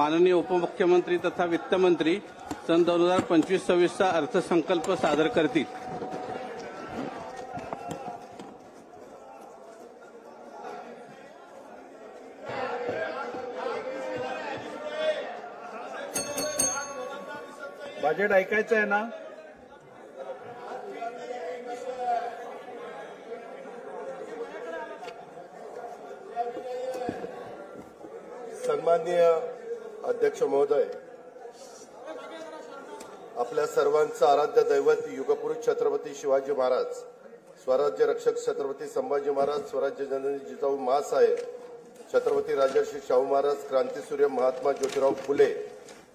माननीय उपमुख्यमंत्री तथा वित्तमंत्री सन 2025-26 चा अर्थसंकल्प सादर करतील। बजेट ऐकायचं आहे ना? सन्माननीय अध्यक्ष महोदय, आपल्या सर्वांचं आराध्य दैवत युगपुरुष छत्रपती शिवाजी महाराज, स्वराज्य रक्षक छत्रपती संभाजी महाराज, स्वराज्य जननी जिजाऊ माँसाहेब, छत्रपती राजर्षी शाहू महाराज, क्रांतीसूर्य महात्मा ज्योतिराव फुले,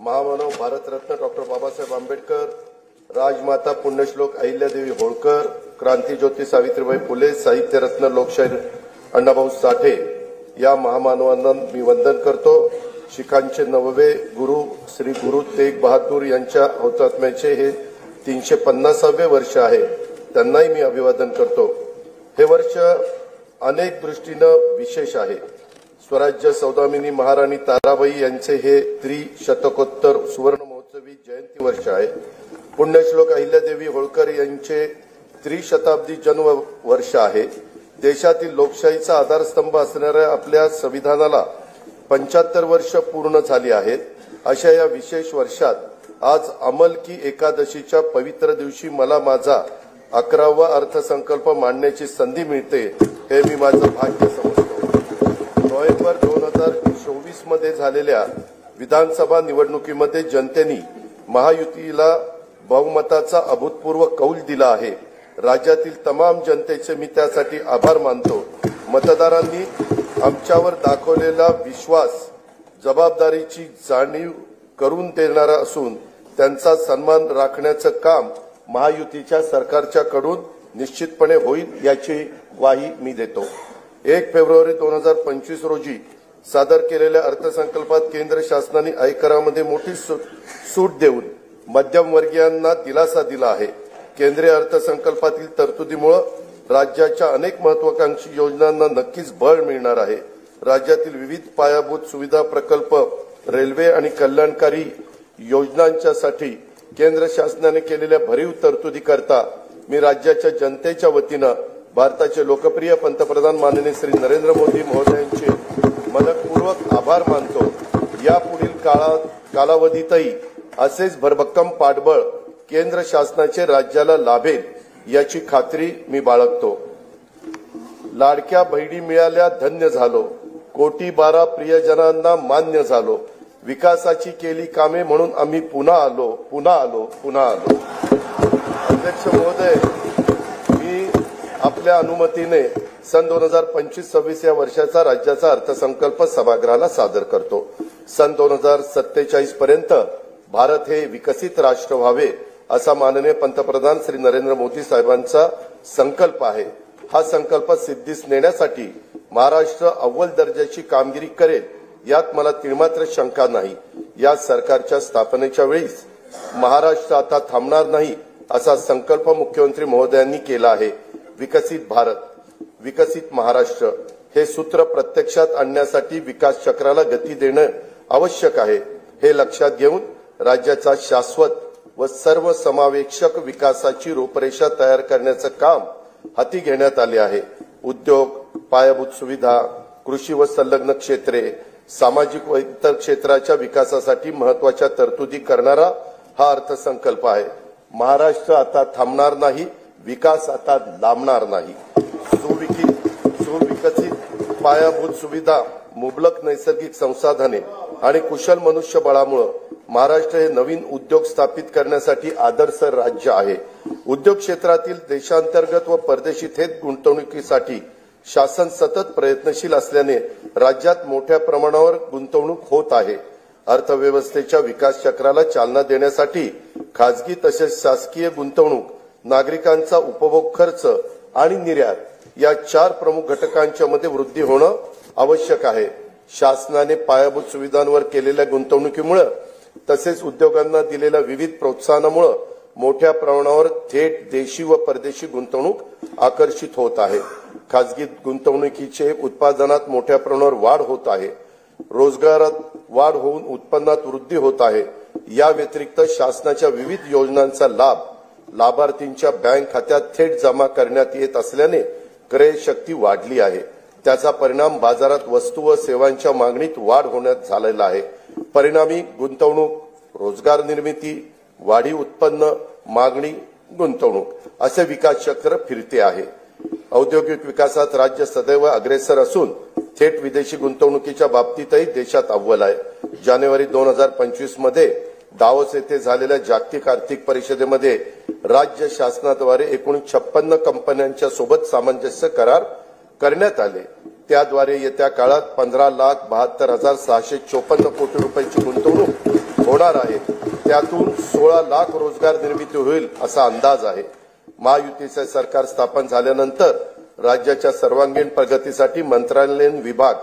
महामानव भारतरत्न डॉक्टर बाबासाहेब आंबेडकर, राजमाता पुण्यश्लोक अहिल्यादेवी होळकर, क्रांतीज्योती सावित्रीबाई फुले, साहित्यरत्न लोकशाहीर अण्णाभाऊ साठे या महामानवांना मी वंदन करतो। शिखांचे 9वे गुरु श्री गुरु तेग बहादूर यांच्या हुतात्म्याचे हे 350वे वर्ष आहे, त्यांनाही मी अभिवादन करतो। हे वर्ष अनेक दृष्टीनं विशेष आहे। स्वराज्य सौदामिनी महाराणी ताराबाई यांचे हे त्रिशतकोत्तर सुवर्ण महोत्सवी जयंती वर्ष आहे। पुण्यश्लोक अहिल्यादेवी होळकर यांचे त्रिशताब्दी जन्म वर्ष आहे। देशातील लोकशाहीचा आधारस्तंभ असणाऱ्या आपल्या संविधानाला 75 वर्ष पूर्ण झाली आहेत। अशा या विशेष वर्षात आज अंमल की एकादशीच्या पवित्र दिवशी मला माझा 11वा अर्थसंकल्प मांडण्याची संधी मिळते, हे मी माझं भाग्य समजतो। नोव्हेंबर 2024 मध्ये झालेल्या विधानसभा निवडणुकीमध्ये जनतेने महायुतीला बहुमताचा अभूतपूर्व कौल दिला आहे। राज्यातील तमाम जनतेचे मी त्यासाठी आभार मानतो। मतदारांनी आमच्यावर दाखवलेला विश्वास जबाबदारीची जाणीव करून देणारा असून त्यांचा सन्मान राखण्याचं काम महायुतीच्या सरकारच्याकडून निश्चितपणे होईल याची ग्वाही मी देतो। 1 फेब्रुवारी 2025 रोजी सादर केलेल्या अर्थसंकल्पात केंद्र शासनाने आयकरामध्ये मोठी सूट देऊन मध्यमवर्गीयांना दिलासा दिला आहे। केंद्रीय अर्थसंकल्पातील तरतुदीमुळे राज्याच्या अनेक महत्वाकांक्षी योजनांना नक्कीच बळ मिळणार आहे। राज्यातील विविध पायाभूत सुविधा प्रकल्प, रेल्वे आणि कल्याणकारी योजनांच्यासाठी केंद्र शासनाने केलेल्या भरीव तरतुदीकरता मी राज्याच्या जनतेच्या वतीनं भारताचे लोकप्रिय पंतप्रधान माननीय श्री नरेंद्र मोदी महोदयांचे मनपूर्वक आभार मानतो। यापुढील कालावधीतही असेच भरभक्कम पाठबळ केंद्र शासनाचे राज्याला लाभेल याची खात्री मी बाळगतो। लाडक्या बहिणी मिळाल्या धन्य झालो, कोटी 12 प्रियजनांना मान्य झालो, विकासाची केली कामे म्हणून आम्ही पुन्हा आलो। अध्यक्ष महोदय, मी आपल्या अनुमतीने सन 2025-26 या वर्षाचा राज्याचा अर्थसंकल्प सभागृहाला सादर करतो। सन 2047 पर्यंत भारत हे विकसित राष्ट्र व्हावे असा माननीय पंतप्रधान श्री नरेंद्र मोदी साहेबांचा संकल्प आहे। हा संकल्प सिद्धीस नेण्यासाठी महाराष्ट्र अव्वल दर्जाची कामगिरी करेल यात मला तिळमात्र शंका नाही। या सरकारच्या स्थापनेच्या वेळीस महाराष्ट्र आता थांबणार नाही असा संकल्प मुख्यमंत्री महोदयांनी केला आहे। विकसित भारत, विकसित महाराष्ट्र हे सूत्र प्रत्यक्षात आणण्यासाठी विकास चक्राला गती देणं आवश्यक आहे। हे लक्षात घेऊन राज्याचा शाश्वत व सर्वसमावेशक विकासाची रूपरेषा तयार करण्याचं काम हाती घेण्यात आले आहे। उद्योग, पायाभूत सुविधा, कृषी व संलग्न क्षेत्रे, सामाजिक व इतर क्षेत्राच्या विकासासाठी महत्वाच्या तरतुदी करणारा हा अर्थसंकल्प आहे। महाराष्ट्र आता थांबणार नाही, विकास आता लांबणार नाही। सुविकसित पायाभूत सुविधा, मुबलक नैसर्गिक संसाधने आणि कुशल मनुष्यबळामुळे महाराष्ट्र हे नवीन उद्योग स्थापित करण्यासाठी आदर्श राज्य आहे। उद्योग क्षेत्रातील देशांतर्गत व परदेशी थेट गुंतवणुकीसाठी शासन सतत प्रयत्नशील असल्याने राज्यात मोठ्या प्रमाणावर गुंतवणूक होत आहे। अर्थव्यवस्थेच्या विकास चक्राला चालना देण्यासाठी खासगी तसेच शासकीय गुंतवणूक, नागरिकांचा उपभोग खर्च आणि निर्यात या 4 प्रमुख घटकांच्या मध्ये वृद्धी होणं आवश्यक आहे। शासनाने पायाभूत सुविधांवर केलेल्या गुंतवणुकीमुळे तसेच उद्योगांना दिलेल्या विविध प्रोत्साहनामुळे मोठ्या प्रमाणावर थेट देशी व परदेशी गुंतवणूक आकर्षित होत आहे। खासगी गुंतवणुकीचे उत्पादनात मोठ्या प्रमाणावर वाढ होत आहे। रोजगारात वाढ होऊन उत्पन्नात वृद्धी होत आहे। या व्यतिरिक्त शासनाच्या विविध योजनांचा लाभ लाभार्थींच्या बँक खात्यात थेट जमा करण्यात येत असल्याने क्रय शक्ती वाढली आहे। त्याचा परिणाम बाजारात वस्तू व सेवांच्या मागणीत वाढ होण्यात झालेला आहे। परिणामी गुंतवणूक, रोजगार निर्मिती, वाढीव उत्पन्न, मागणी, गुंतवणूक असे विकास चक्र फिरते आहे। औद्योगिक विकासात राज्य सदैव अग्रेसर असून थेट विदेशी गुंतवणुकीच्या बाबतीतही देशात अव्वल आहे। जानेवारी 2025 मध्ये दावोस येथे झालेल्या जागतिक आर्थिक परिषदेमध्ये राज्य शासनाद्वारे एकूण 56 कंपन्यांच्या सोबत सामंजस्य करार करण्यात आले। त्याद्वारे येत्या काळात 15,72,654 कोटी रुपयांची गुंतवणूक होणार आहे। त्यातून 16 लाख रोजगार निर्मिती होईल असा अंदाज आहे। महायुतीचे सरकार स्थापन झाल्यानंतर राज्याच्या सर्वांगीण प्रगतीसाठी मंत्रालयीन विभाग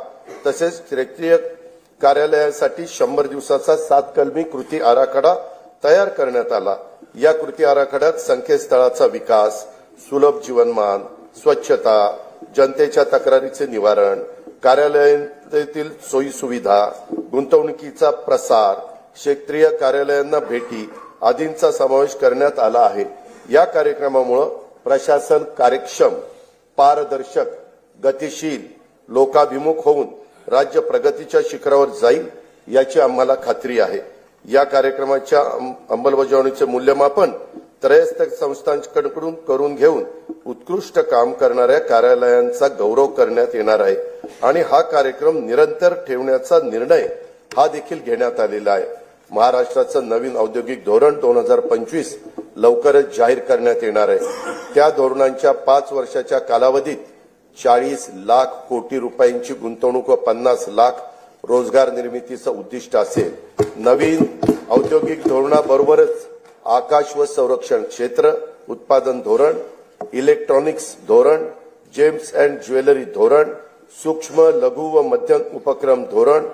तसेच क्षेत्रीय कार्यालयासाठी 100 दिवसाचा 7 कलमी कृती आराखडा तयार करण्यात आला। या कृती आराखड्यात संकेतस्थळाचा विकास, सुलभ जीवनमान, स्वच्छता, जनतेच्या तक्रारीचे निवारण, कार्यालयातील सोयी सुविधा, गुंतवणुकीचा प्रसार, क्षेत्रीय कार्यालयांना भेटी आदींचा समावेश करण्यात आला आहे। या कार्यक्रमामुळे प्रशासन कार्यक्षम, पारदर्शक, गतिशील, लोकाभिमुख होऊन राज्य प्रगतीच्या शिखरावर जाईल याची आम्हाला खात्री आहे। या कार्यक्रमाच्या अंमलबजावणीचे मूल्यमापन त्रयस्थ संस्थांकडून करून घेऊन उत्कृष्ट काम करणाऱ्या कार्यालयांचा गौरव करण्यात येणार आहे आणि हा कार्यक्रम निरंतर ठेवण्याचा निर्णय हा देखील घेण्यात आलेला आहे। महाराष्ट्राचं नवीन औद्योगिक धोरण 2025 लवकरच जाहीर करण्यात येणार आहे। त्या धोरणांच्या 5 वर्षाच्या कालावधीत 40 लाख कोटी रुपयांची गुंतवणूक व 50 लाख रोजगार निर्मितीचं उद्दिष्ट असेल। नवीन औद्योगिक धोरणाबरोबरच आकाश व संरक्षण क्षेत्र उत्पादन धोरण, इलेक्ट्रॉनिक्स धोरण, जेम्स अँड ज्वेलरी धोरण, सूक्ष्म लघु व मध्यम उपक्रम धोरण,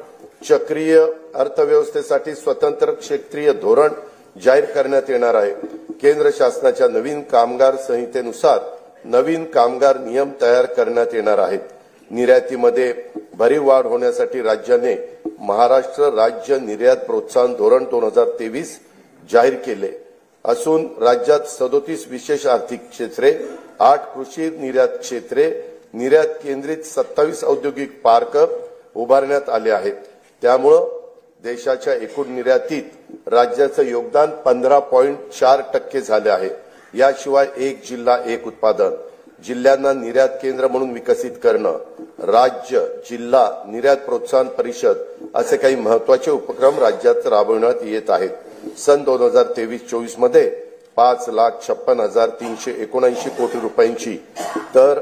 चक्रीय अर्थव्यवस्थेसाठी स्वतंत्र क्षेत्रीय धोरण जाहीर करण्यात येणार आहे। केंद्र शासनाच्या नवीन कामगार संहितेनुसार नवीन कामगार नियम तयार करण्यात येणार आहेत। निर्यातीमध्ये भरीव वाढ होण्यासाठी राज्याने महाराष्ट्र राज्य निर्यात प्रोत्साहन धोरण 2023 जाहीर केले असून राज्यात 37 विशेष आर्थिक क्षेत्रे, 8 कृषी निर्यात क्षेत्रे, निर्यात केंद्रित 27 औद्योगिक पार्क उभारण्यात आले आहेत। त्यामुळे देशाच्या एकूण निर्यातीत राज्याचं योगदान 15.4% झाले आहे। याशिवाय एक जिल्हा एक उत्पादन, जिल्ह्यांना निर्यात केंद्र म्हणून विकसित करणं, राज्य जिल्हा निर्यात प्रोत्साहन परिषद असे काही महत्वाचे उपक्रम राज्यात राबविण्यात येत आहेत। सन 2023-24 मध्ये 5,56,379 कोटी रुपयांची तर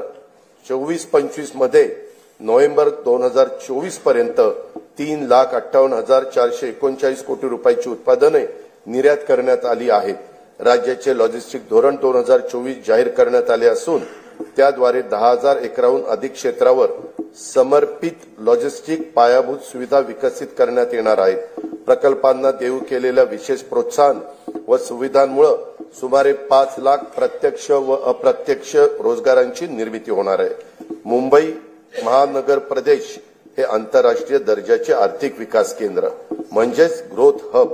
24-25 मध्ये नोव्हेंबर 2024 पर्यंत 3,58,439 कोटी रुपयांची उत्पादने निर्यात करण्यात आली आहेत। राज्याचे लॉजिस्टिक धोरण 2024 जाहीर करण्यात आले असून त्याद्वारे 10,000 एकराहून अधिक क्षेत्रावर समर्पित लॉजिस्टिक पायाभूत सुविधा विकसित करण्यात येणार आहेत। प्रकल्पांना देऊ केलेल्या विशेष प्रोत्साहन व सुविधांमुळे सुमारे 5 लाख प्रत्यक्ष व अप्रत्यक्ष रोजगारांची निर्मिती होणार आहे। मुंबई महानगर प्रदेश हे आंतरराष्ट्रीय दर्जाचे आर्थिक विकास केंद्र म्हणजेच ग्रोथ हब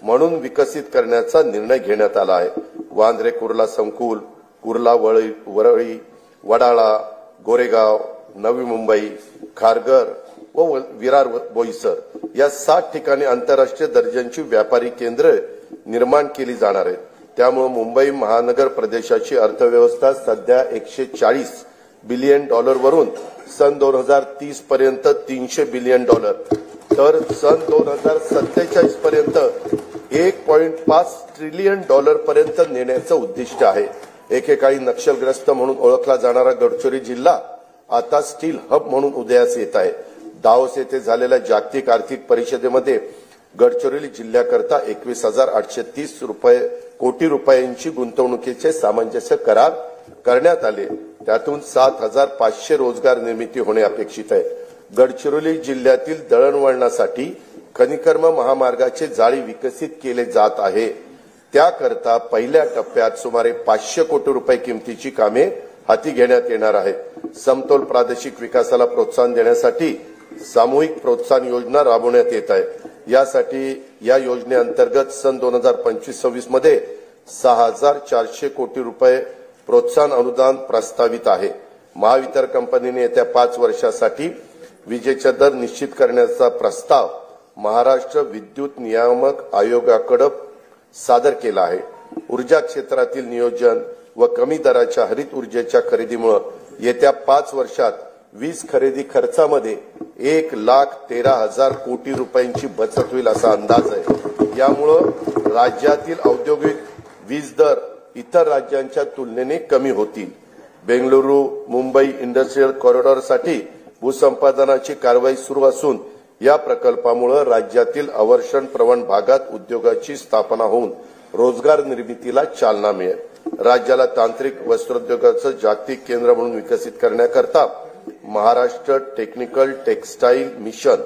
म्हणून विकसित करण्याचा निर्णय घेण्यात आला आहे। वांद्रे कुर्ला संकुल, कुर्ला वरळी, वडाळा, गोरेगाव, नवी मुंबई, खारघर व विरार बोईसर या 7 ठिकाणी आंतरराष्ट्रीय दर्जाची व्यापारी केंद्र निर्माण केली जाणार आहेत। त्यामुळे मुंबई महानगर प्रदेशाची अर्थव्यवस्था सध्या $140 बिलियन वरून सन 2030 पर्यंत $300 बिलियन तर सन 2047 पर्यंत $1.5 ट्रिलियन पर्यंत नेण्याचं उद्दिष्ट आहे। एकेकाळी नक्षलग्रस्त म्हणून ओळखला जाणारा गडचिरोली जिल्हा आता स्टील हब म्हणून उदयास येत आहे। दावोस येथे झालेल्या जागतिक आर्थिक परिषदेमध्ये गडचिरोली जिल्ह्याकरता 21,830 कोटी रुपयांची गुंतवणुकीचे सामंजस्य करार करण्यात आले। त्यातून 7,500 रोजगार निर्मिती होणे अपेक्षित आहे। गडचिरोली जिल्ह्यातील दळणवळणासाठी खनिकर्म महामार्गाचे जाळी विकसित केले जात आहे। त्याकरता पहिल्या टप्प्यात सुमारे 500 कोटी रुपये किमतीची कामे हाती घेण्यात येणार आहेत। समतोल प्रादेशिक विकासाला प्रोत्साहन देण्यासाठी सामूहिक प्रोत्साहन योजना राबवण्यात येत आहे। यासाठी या योजनेअंतर्गत सन 2025-26 मध्ये 6,400 कोटी रुपये प्रोत्साहन अनुदान प्रस्तावित आहे। महावितरण कंपनीने येत्या 5 वर्षासाठी विजेचा दर निश्चित करण्याचा प्रस्ताव महाराष्ट्र विद्युत नियामक आयोगाकडे सादर केला आहे। ऊर्जा क्षेत्रातील नियोजन व कमी दराच्या हरित ऊर्जेच्या खरेदीमुळे येत्या 5 वर्षात वीज खरेदी खर्चामध्ये 1,13,000 कोटी रुपयांची बचत होईल असा अंदाज आहे। यामुळे राज्यातील औद्योगिक वीज दर इतर राज्यांच्या तुलनेने कमी होतील। बेंगळुरू मुंबई इंडस्ट्रियल कॉरिडॉरसाठी भूसंपादनाची कारवाई सुरू असून या प्रकल्पामुळे राज्यातील अवर्षण प्रवण भागात उद्योगाची स्थापना होऊन रोजगार निर्मितीला चालना मिळेल। राज्याला तांत्रिक वस्त्रोद्योगाचं जागतिक केंद्र म्हणून विकसित करण्याकरता महाराष्ट्र टेक्निकल टेक्सटाईल मिशन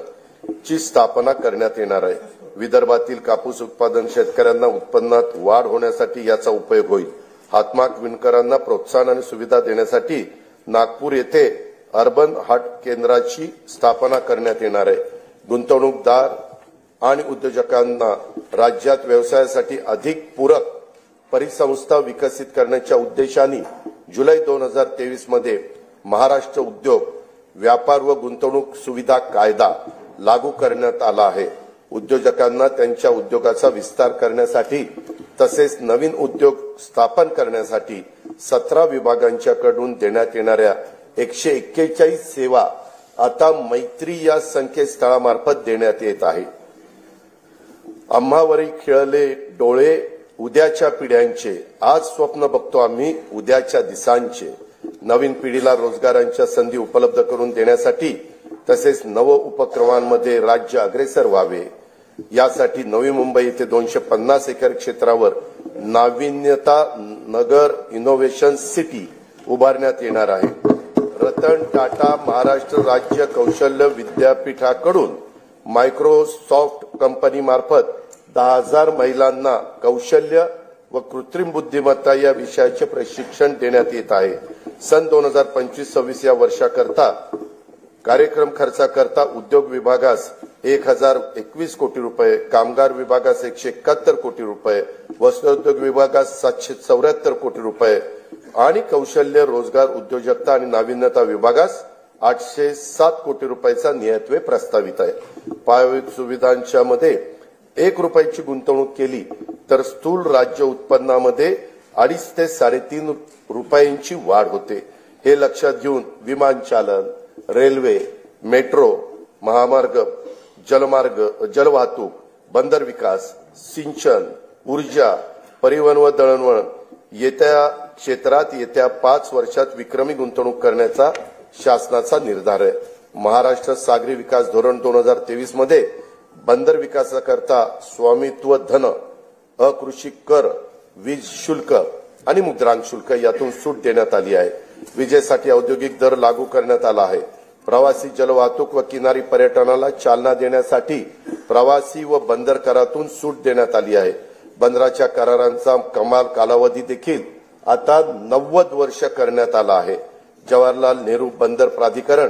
ची स्थापना करण्यात येणार आहे। विदर्भातील कापूस उत्पादन शेतकऱ्यांना उत्पन्नात वाढ होण्यासाठी याचा उपयोग होईल। हातमाग विणकरांना प्रोत्साहन आणि सुविधा देण्यासाठी नागपूर येथे अर्बन हाट केंद्राची स्थापना करण्यात येणार आहे। गुंतवणूकदार आणि उद्योजकांना राज्यात व्यवसायासाठी अधिक पूरक परिसंस्था विकसित करण्याच्या उद्देशाने जुलै 2023 मध्ये महाराष्ट्र उद्योग व्यापार व गुंतवणूक सुविधा कायदा लागू करण्यात आला आहे। उद्योजकांना त्यांच्या उद्योगाचा विस्तार करण्यासाठी तसेच नवीन उद्योग स्थापन करण्यासाठी 17 विभागांच्याकडून देण्यात येणाऱ्या 141 सेवा आता मैत्री या संकेतस्थळामार्फत देण्यात येत आहे। आम्हावरी खिळले डोळे उद्याच्या पिढ्यांचे, आज स्वप्न बघतो आम्ही उद्याच्या दिसांचे। नवीन पिढीला रोजगारांच्या संधी उपलब्ध करून देण्यासाठी तसेच नव उपक्रमांमध्ये राज्य अग्रेसर व्हावे यासाठी नवी मुंबई येथे 250 एकर क्षेत्रावर नाविन्यता नगर इनोव्हेशन सिटी उभारण्यात येणार आहे। रतन टाटा महाराष्ट्र राज्य कौशल्य विद्यापीठाकडून मायक्रोसॉफ्ट कंपनी मार्फत 10,000 महिलांना कौशल्य व कृत्रिम बुद्धिमत्ता या विषयाचे प्रशिक्षण देण्यात येत आहे। सन 2025-26 या वर्षाकरता कार्यक्रम खर्चाकरता उद्योग विभागास 1,021 कोटी रुपये, कामगार विभागास 171 कोटी रुपये, वस्त्रोद्योग विभागास 774 कोटी रुपये आणि कौशल्य रोजगार उद्योजकता आणि नाविन्यता विभागास 807 कोटी रुपयाचा नियतव्यय प्रस्तावित आहे। पायाभूत सुविधांच्या मध्ये 1 रुपयाची गुंतवणूक केली तर स्थूल राज्य उत्पन्नामध्ये 2.5 ते 3.5 रुपयांची वाढ होते। हे लक्षात घेऊन विमानचालन, रेल्वे, मेट्रो, महामार्ग, जलमार्ग, जलवाहतूक, बंदर विकास, सिंचन, ऊर्जा, परिवहन व दळणवळण येत्या क्षेत्रात येत्या 5 वर्षात विक्रमी गुंतवणूक करण्याचा शासनाचा निर्धार आहे। महाराष्ट्र सागरी विकास धोरण 2023 मध्ये बंदर विकासाकरता स्वामित्व धन, अकृषी कर, वीज शुल्क आणि मुद्रांक शुल्क यातून सूट देण्यात आली आहे। विजेसाठी औद्योगिक दर लागू करण्यात आला आहे। प्रवासी जलवाहतूक व किनारी पर्यटनाला चालना देण्यासाठी प्रवासी व बंदर करातून सूट देण्यात आली आहे। बंदराच्या करारांचा कमाल कालावधी देखील आता 90 वर्ष करण्यात आला आहे। जवाहरलाल नेहरू बंदर प्राधिकरण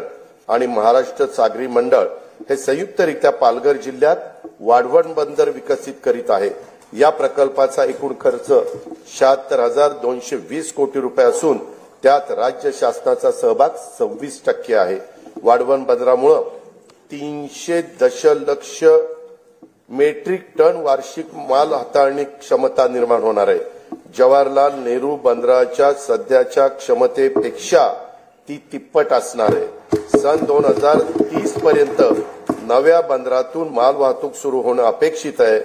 आणि महाराष्ट्र सागरी मंडळ हे संयुक्तरित्या पालघर जिल्ह्यात वाढवण बंदर विकसित करीत आहे। या प्रकल्पाचा एकूण खर्च 76,220 कोटी रुपये असून त्यात राज्य शासनाचा सहभाग 26% आहे। वाढवण बंदरामुळे 300 दशलक्ष मेट्रिक टन वार्षिक माल हाताळणी क्षमता निर्माण होणार आहे। जवाहरलाल नेहरू बंदराच्या सध्याच्या क्षमतेपेक्षा ती तिप्पट असणार आहे। सन 2030 पर्यंत नव्या बंदरातून माल वाहतूक सुरू होणं अपेक्षित आहे।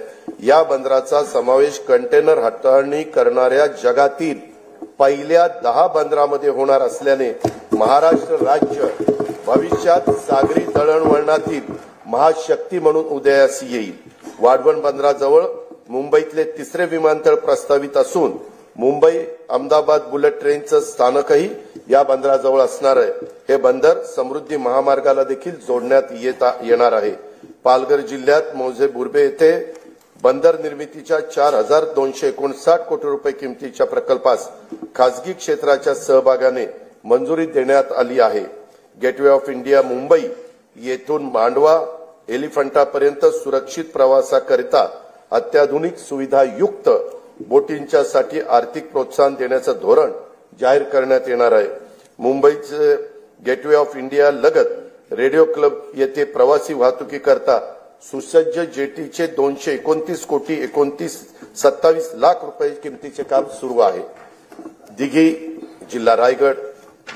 या बंदराचा समावेश कंटेनर हाताळणी करणाऱ्या जगातील पहिल्या 10 बंदरामध्ये होणार असल्याने महाराष्ट्र राज्य भविष्यात सागरी दळणवळणातील महाशक्ती म्हणून उदयास येईल। वाढवण बंदराजवळ मुंबईतले 3रे विमानतळ प्रस्तावित असून मुंबई अहमदाबाद बुलेट ट्रेनचं स्थानकही या बंदराजवळ असणार आहे। हे बंदर समृद्धी महामार्गाला देखील जोडण्यात येणार आहे। पालघर जिल्ह्यात मौजे बुर्बे येथे बंदर निर्मितीच्या 4,259 कोटी रुपये किमतीच्या प्रकल्पास खासगी क्षेत्राच्या सहभागाने मंजुरी देण्यात आली आहे। गेटवे ऑफ इंडिया मुंबई येथून मांडवा एलिफंटापर्यंत सुरक्षित प्रवासाकरिता अत्याधुनिक सुविधायुक्त बोटींच्यासाठी आर्थिक प्रोत्साहन देण्याचं धोरण जाहीर करण्यात येणार आहे. मुंबईचे गेटवे ऑफ इंडिया लगत रेडिओ क्लब येथे प्रवासी वाहतुकीकरता सुसज्ज जेटीचे 229 कोटी 27 लाख रुपये किमतीचे काम सुरू आहे. दिघी जिल्हा रायगड,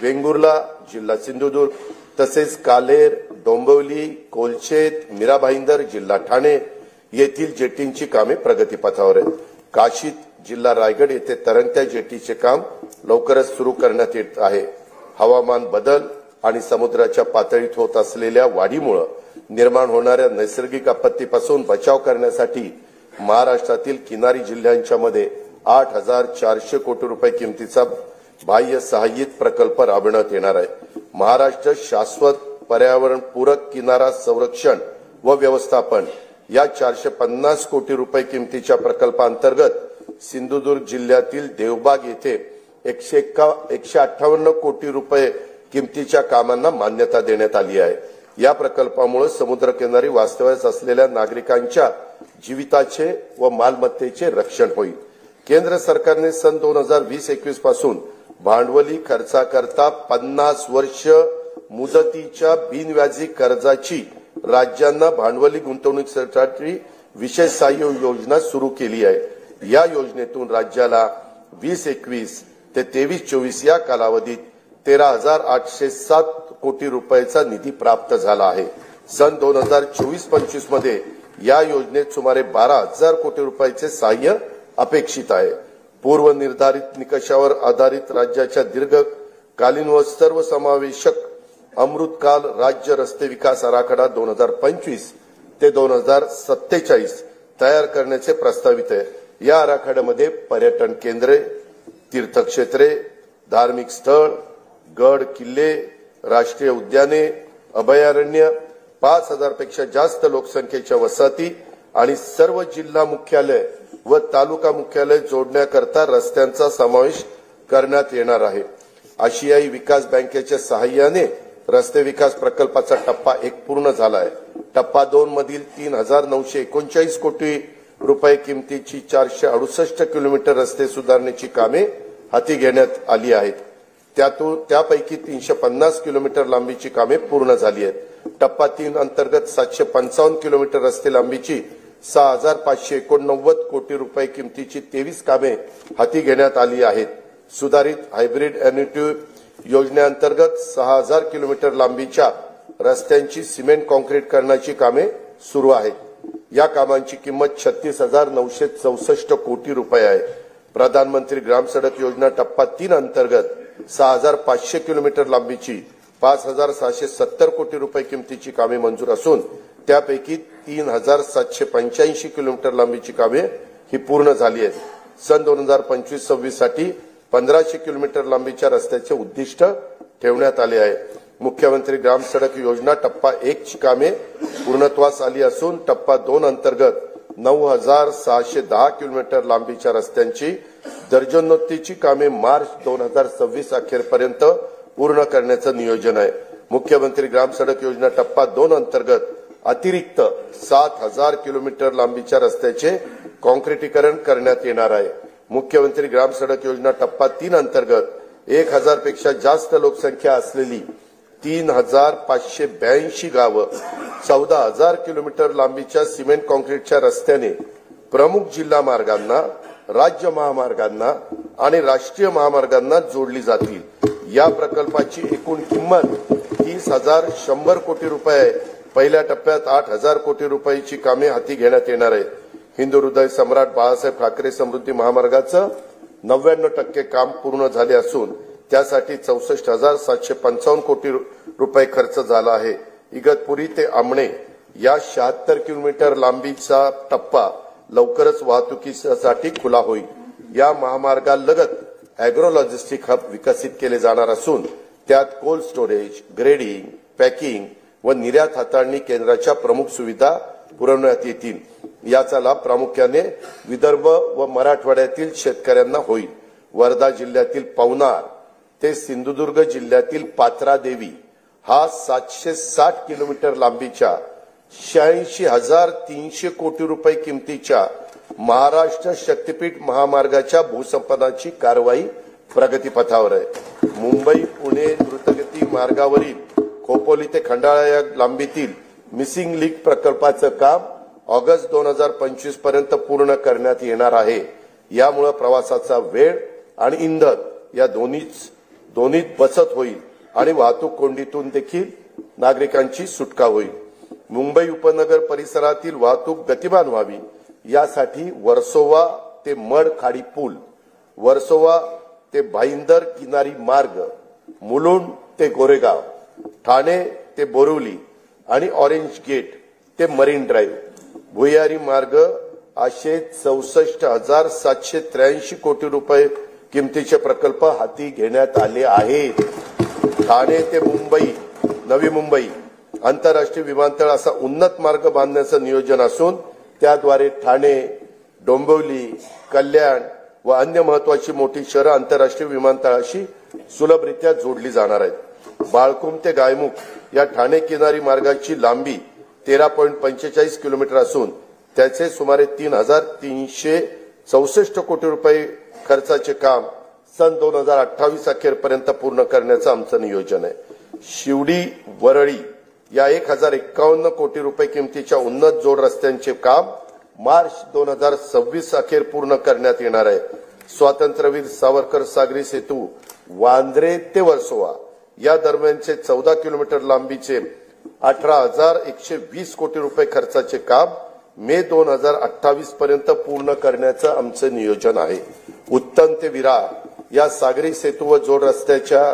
वेंगुर्ला जिल्हा सिंधुदुर्ग तसेच कालेर, डोंबिवली, कोलशेत, मीरा भाईंदर जिल्हा ठाणे येथील जेटींची कामे प्रगतीपथावर आहेत. काशीद जिल्हा रायगड येथे तरंगत्या जेटीचे काम लवकरच सुरू करण्यात येत आहे. हवामान बदल आणि समुद्राच्या पातळीत होत असलेल्या वाढीमुळे निर्माण होणाऱ्या नैसर्गिक आपत्तीपासून बचाव करण्यासाठी महाराष्ट्रातील किनारी जिल्ह्यांच्या मध्ये 8,400 कोटी रुपये किमतीचा बाह्य सहाय्यित प्रकल्प राबविण्यात येणार आहे. महाराष्ट्र शाश्वत पर्यावरणपूरक किनारा संरक्षण व व्यवस्थापन या 450 कोटी रुपये किमतीच्या प्रकल्पांतर्गत सिंधुदुर्ग जिल्ह्यातील देवबाग येथे 158 कोटी रुपये किमतीच्या कामांना मान्यता देण्यात आली आहे. या प्रकल्पामुळे समुद्रकिनारी वास्तव्यास असलेल्या नागरिकांच्या जीविताचे व मालमत्तेचे रक्षण होईल. केंद्र सरकारने सन 2020-21 पासून भांडवली खर्चाकरता 50 वर्ष मुदतीच्या बिनव्याजी कर्जाची राज्यांना भांडवली गुंतवणुकीसाठी विशेष सहाय्य योजना सुरू केली आहे. या योजनेतून राज्याला 2021 ते 23-24 या कालावधीत 13,807 कोटी रुपयाचा निधी प्राप्त झाला आहे. सन 2024-25 मध्ये या योजनेत सुमारे 12,000 कोटी रुपयाचे सहाय्य अपेक्षित आहे. पूर्व निर्धारित निकषावर आधारित राज्याच्या दीर्घकालीन व सर्वसमावेशक अमृतकाल राज्य रस्ते विकास आराखडा 2025 ते 2047 तयार करण्याचे प्रस्तावित आहे. या आराखड्यामध्ये पर्यटन केंद्रे, तीर्थक्षेत्रे, धार्मिक स्थळ, गड किल्ले, राष्ट्रीय उद्याने, अभयारण्य, 5,000 पेक्षा जास्त लोकसंख्येच्या वसाहती आणि सर्व जिल्हा मुख्यालय व तालुका मुख्यालय जोडण्याकरता रस्त्यांचा समावेश करण्यात येणार आहे. आशियाई विकास बँकेच्या सहाय्याने रस्ते विकास प्रकल्पाचा टप्पा 1 पूर्ण झाला आहे. टप्पा 2 मधील 3,939 कोटी रुपये किमतीची 468 किलोमीटर रस्ते सुधारण्याची कामे हाती घेण्यात आली आहेत. त्यापैकी 350 किलोमीटर लांबीची कामे पूर्ण झाली आहेत. टप्पा 3 अंतर्गत 755 किलोमीटर रस्ते लांबीची 6,589 कोटी रुपये किमतीची 23 कामे हाती घेण्यात आली आहेत. सुधारित हायब्रिड एन्युटी योजनेअंतर्गत 6,000 किलोमीटर लांबीच्या रस्त्यांची सिमेंट कॉन्क्रीट करण्याची कामे सुरू आहेत. या कामांची किंमत 36,964 कोटी रुपये आहे. प्रधानमंत्री ग्राम सडक योजना टप्पा 3 अंतर्गत 6,500 किलोमीटर लांबीची 5,670 कोटी रुपये किमतीची कामे मंजूर असून त्यापैकी 3,785 किलोमीटर लांबीची कामे ही पूर्ण झाली आहेत. सन 2025-26 साठी 1,500 किलोमीटर लांबीच्या रस्त्याचे उद्दिष्ट ठेवण्यात आले आहे. मुख्यमंत्री ग्राम सडक योजना टप्पा 1 ची कामे पूर्णत्वास आली असून टप्पा 2 अंतर्गत 9,610 किलोमीटर लांबीच्या रस्त्यांची दर्जनोक्तीची कामे मार्च 2026 अखेरपर्यंत पूर्ण करण्याचं नियोजन आहे. मुख्यमंत्री ग्राम सडक योजना टप्पा 2 अंतर्गत अतिरिक्त 7,000 किलोमीटर लांबीच्या रस्त्याचे कॉन्क्रिटीकरण करण्यात येणार आहे. मुख्यमंत्री ग्राम सडक योजना टप्पा 3 अंतर्गत 1,000 पेक्षा जास्त लोकसंख्या असलेली 3,582 गावं 14,000 किलोमीटर लांबीच्या सिमेंट कॉन्क्रीटच्या रस्त्याने प्रमुख जिल्हा मार्गांना, राज्य महामार्गांना आणि राष्ट्रीय महामार्गांना जोडली जातील. या प्रकल्पाची एकूण किंमत 30,100 कोटी रुपये आहे. पहिल्या टप्प्यात 8,000 कोटी रुपयाची कामे हाती घेण्यात येणार आहेत. हिंदू हृदय सम्राट बाळासाहेब ठाकरे समृद्धी महामार्गाचं 99% काम पूर्ण झाले असून त्यासाठी 64,755 कोटी रुपये खर्च झाला आहे. इगतपुरी ते आमणे या 76 किलोमीटर लांबीचा टप्पा लवकरच वाहतुकीसाठी खुला होईल. या महामार्गालगत अॅग्रो लॉजिस्टिक हब विकसित केले जाणार असून त्यात कोल्ड स्टोरेज, ग्रेडिंग, पॅकिंग व निर्यात हाताळणी केंद्राच्या प्रमुख सुविधा पुरवण्यात येतील. याचा लाभ प्रामुख्याने विदर्भ व मराठवाड्यातील शेतकऱ्यांना होईल. वर्धा जिल्ह्यातील पवनार ते सिंधुदुर्ग जिल्ह्यातील पाथरादेवी हा 760 किलोमीटर लांबीच्या 86,300 कोटी रुपये किमतीच्या महाराष्ट्र शक्तीपीठ महामार्गाच्या भूसंपादनाची कारवाई प्रगतीपथावर आहे. मुंबई पुणे द्रुतगती मार्गावरील खोपोली ते खंडाळा या लांबीतील मिसिंग लिंक प्रकल्पाचं काम ऑगस्ट 2025 पर्यंत पूर्ण करण्यात येणार आहे. यामुळे प्रवासाचा वेळ आणि इंधन या दोन्हीत बचत होईल आणि वाहतूक कोंडीतून देखील नागरिकांची सुटका होईल. मुंबई उपनगर परिसरातील वाहतूक गतिमान व्हावी यासाठी वर्सोवा ते मड खाडी पूल, वर्सोवा ते भाईंदर किनारी मार्ग, मुलुंड ते गोरेगाव, ठाणे ते बोरिवली आणि ऑरेंज गेट ते मरीन ड्राईव्ह भुयारी मार्ग असे 64,783 कोटी रुपये किमतीचे प्रकल्प हाती घेण्यात आले आहेत. ठाणे ते मुंबई नवी मुंबई आंतरराष्ट्रीय विमानतळ असा उन्नत मार्ग बांधण्याचं नियोजन असून त्याद्वारे ठाणे, डोंबिवली, कल्याण व अन्य महत्वाची मोठी शहरं आंतरराष्ट्रीय विमानतळाशी सुलभरित्या जोडली जाणार आहेत. बाळकुम ते गायमुख या ठाणे किनारी मार्गाची लांबी 13.45 किलोमीटर असून त्याचे सुमारे 3,364 कोटी रुपये खर्चाचे काम सन 2028 अखेरपर्यंत पूर्ण करण्याचं आमचं नियोजन आहे. शिवडी वरळी या 1,051 कोटी रुपये किमतीच्या उन्नत जोड रस्त्यांचे काम मार्च 2026 अखेर पूर्ण करण्यात येणार आहे. स्वातंत्र्यवीर सावरकर सागरी सेतू वांद्रे ते वर्सोवा या दरम्यानचे 14 किलोमीटर लांबीचे 18,120 कोटी रुपये खर्चाचे काम मे 2028 पर्यंत पूर्ण करण्याचं आमचं नियोजन आहे. उत्तम ते विरार या सागरी सेतू व जोड रस्त्याच्या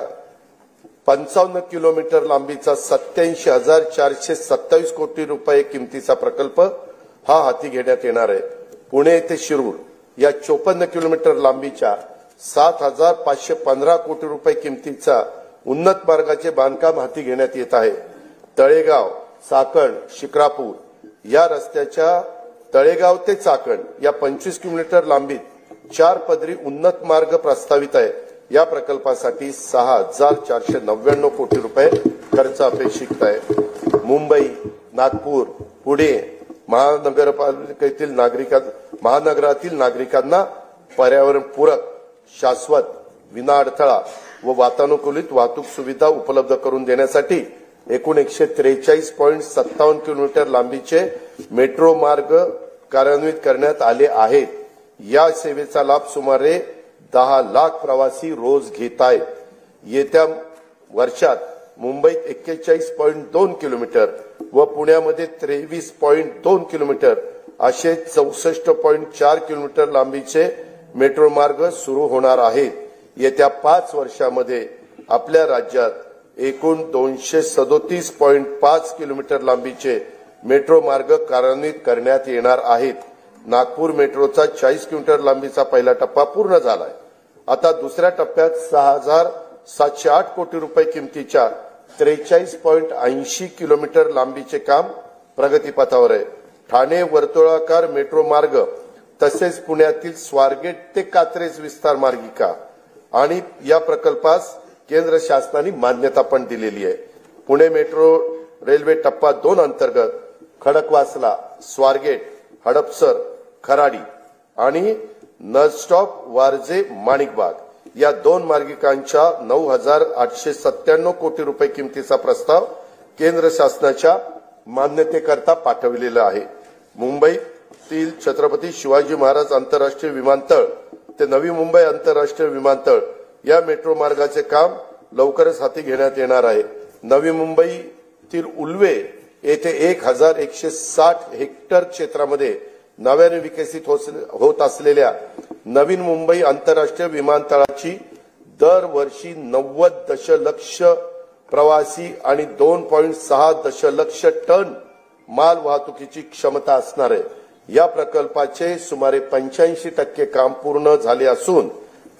55 किलोमीटर लांबीचा 87,427 कोटी रुपये किमतीचा प्रकल्प हा हाती घेण्यात येणार आहे. पुणे ते शिरूर या 54 किलोमीटर लांबीच्या 7,515 कोटी रुपये किमतीचा उन्नत मार्गाचे बांधकाम हाती घेण्यात येत आहे. तळेगाव, चाकण, शिक्रापूर या रस्त्याच्या तळेगाव ते चाकण या 25 किलोमीटर लांबीत 4 पदरी उन्नत मार्ग प्रस्तावित आहे. या प्रकल्पासाठी 6,499 कोटी रुपये खर्च अपेक्षित आहे. मुंबई, नागपूर, पुणे महानगरातील नागरिकांना पर्यावरणपूरक, शाश्वत, विनाअडथळा व वातानुकूलित वाहतूक सुविधा उपलब्ध करून देण्यासाठी एकूण 143.57 किलोमीटर लांबीचे मेट्रो मार्ग कार्यान्वित करण्यात आले आहेत. या सेवेचा लाभ सुमारे 10 लाख प्रवासी रोज घेत आहेत. येत्या वर्षात मुंबईत 41.2 किलोमीटर व पुण्यामध्ये 23.2 किलोमीटर असे 64.4 किलोमीटर लांबीचे मेट्रो मार्ग सुरू होणार आहेत. येत्या 5 वर्षांमध्ये आपल्या राज्यात एकूण 237.5 किलोमीटर लांबीचे मेट्रो मार्ग कार्यान्वित करण्यात येणार आहेत. नागपूर मेट्रोचा 40 किलोमीटर लांबीचा पहिला टप्पा पूर्ण झाला आहे. आता दुसऱ्या टप्प्यात 6,708 कोटी रुपये किमतीच्या 43.80 किलोमीटर लांबीचे काम प्रगतीपथावर आहे. ठाणे वर्तुळाकार मेट्रो मार्ग तसेच पुण्यातील स्वारगेट ते कात्रज विस्तार मार्गिका आणि या प्रकल्पास केंद्र शासनाने मान्यता पण दिलेली आहे. पुणे मेट्रो रेल्वे टप्पा 2 अंतर्गत खडकवासला, स्वारगेट, हडपसर, खराडी आणि नळस्टॉप वारजे माणिकबाग या 2 मार्गिकांच्या 9,897 कोटी रुपये किमतीचा प्रस्ताव केंद्र शासनाच्या मान्यतेकरता पाठविलेला आहे. मुंबईतील छत्रपती शिवाजी महाराज आंतरराष्ट्रीय विमानतळ ते नवी मुंबई आंतरराष्ट्रीय विमानतळ या मेट्रो मार्गाचे काम लवकरच हाती घेण्यात येणार आहे. नवी मुंबईतील उल्वे येथे 1,160 हेक्टर क्षेत्रामध्ये नव्याने विकसित होत असलेल्या नवीन मुंबई आंतरराष्ट्रीय विमानतळाची दरवर्षी 90 दशलक्ष प्रवासी आणि 2.6 दशलक्ष टन माल वाहतुकीची क्षमता असणार आहे. या प्रकल्पाचे सुमारे 85% काम पूर्ण झाले असून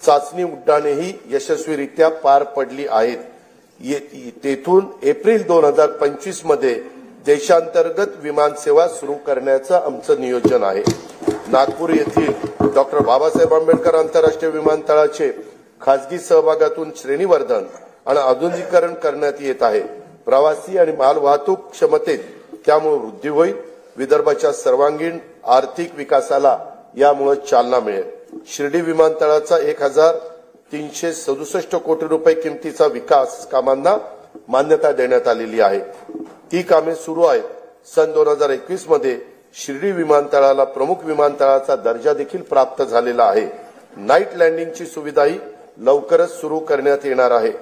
चाचणी उड्डाणेही यशस्वीरित्या पार पडली आहेत. तेथून एप्रिल 2025 मध्ये देशांतर्गत विमानसेवा सुरू करण्याचं आमचं नियोजन आहे. नागपूर येथील डॉ. बाबासाहेब आंबेडकर आंतरराष्ट्रीय विमानतळाचे खासगी सहभागातून श्रेणीवर्धन आणि आधुनिकीकरण करण्यात येत आहे. प्रवासी आणि माल वाहतूक क्षमतेत त्यामुळे वृद्धी होईल. विदर्भाच्या सर्वांगीण आर्थिक विकासाला यामुळे चालना मिळेल. शिर्डी विमानतळाचा 1,367 कोटी रुपये किमतीचा विकास कामांना मान्यता देण्यात आलेली आहे. ती कामे सुरू आहेत. सन 2021 मध्ये शिर्डी विमानतळाला प्रमुख विमानतळाचा दर्जा देखील प्राप्त झालेला आहे. नाईट लँडिंगची सुविधाही लवकरच सुरू करण्यात येणार आहे.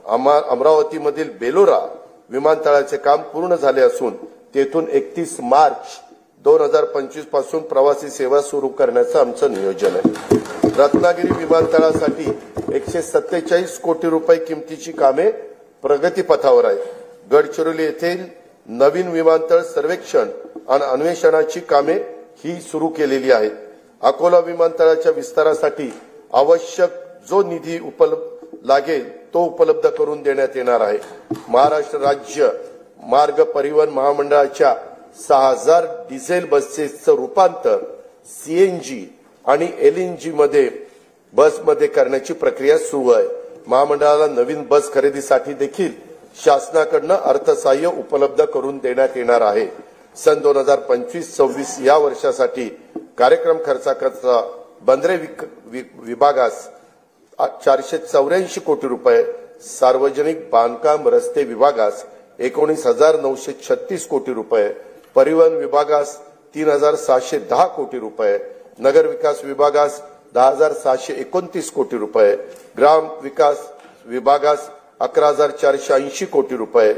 अमरावतीमधील बेलोरा विमानतळाचे काम पूर्ण झाले असून तेथून 31 मार्च 2025 पासून प्रवासी सेवा सुरू करण्याचं आमचं नियोजन आहे. रत्नागिरी विमानतळासाठी 147 कोटी रुपये किमतीची कामे प्रगतीपथावर आहेत. गडचिरोली येथील नवीन विमानतळ सर्वेक्षण आणि अन्वेषणाची कामे ही सुरू केलेली आहेत. अकोला विमानतळाच्या विस्तारासाठी आवश्यक जो निधी लागेल तो उपलब्ध करून देण्यात येणार आहे. महाराष्ट्र राज्य मार्ग परिवहन महामंडळाच्या 6000 डिझेल बसेसचं रूपांतर सीएनजी आणि एलएनजी बसमध्ये करण्याची प्रक्रिया सुरू आहे. महामंडळाला नवीन बस खरेदीसाठी देखील शासनाकडून अर्थसहाय्य उपलब्ध करून देण्यात येणार आहे. सन 2025-26 या वर्षासाठी कार्यक्रम खर्चाकरता बंदरे विभागास 484 कोटी रुपये, सार्वजनिक बांधकाम रस्ते विभागास 19,936 कोटी रुपये, परिवहन विभागास 3,610 कोटी रुपये, नगर विकास विभागास 10,629 कोटी रुपये, ग्राम विकास विभागास 11,480 कोटी रुपये,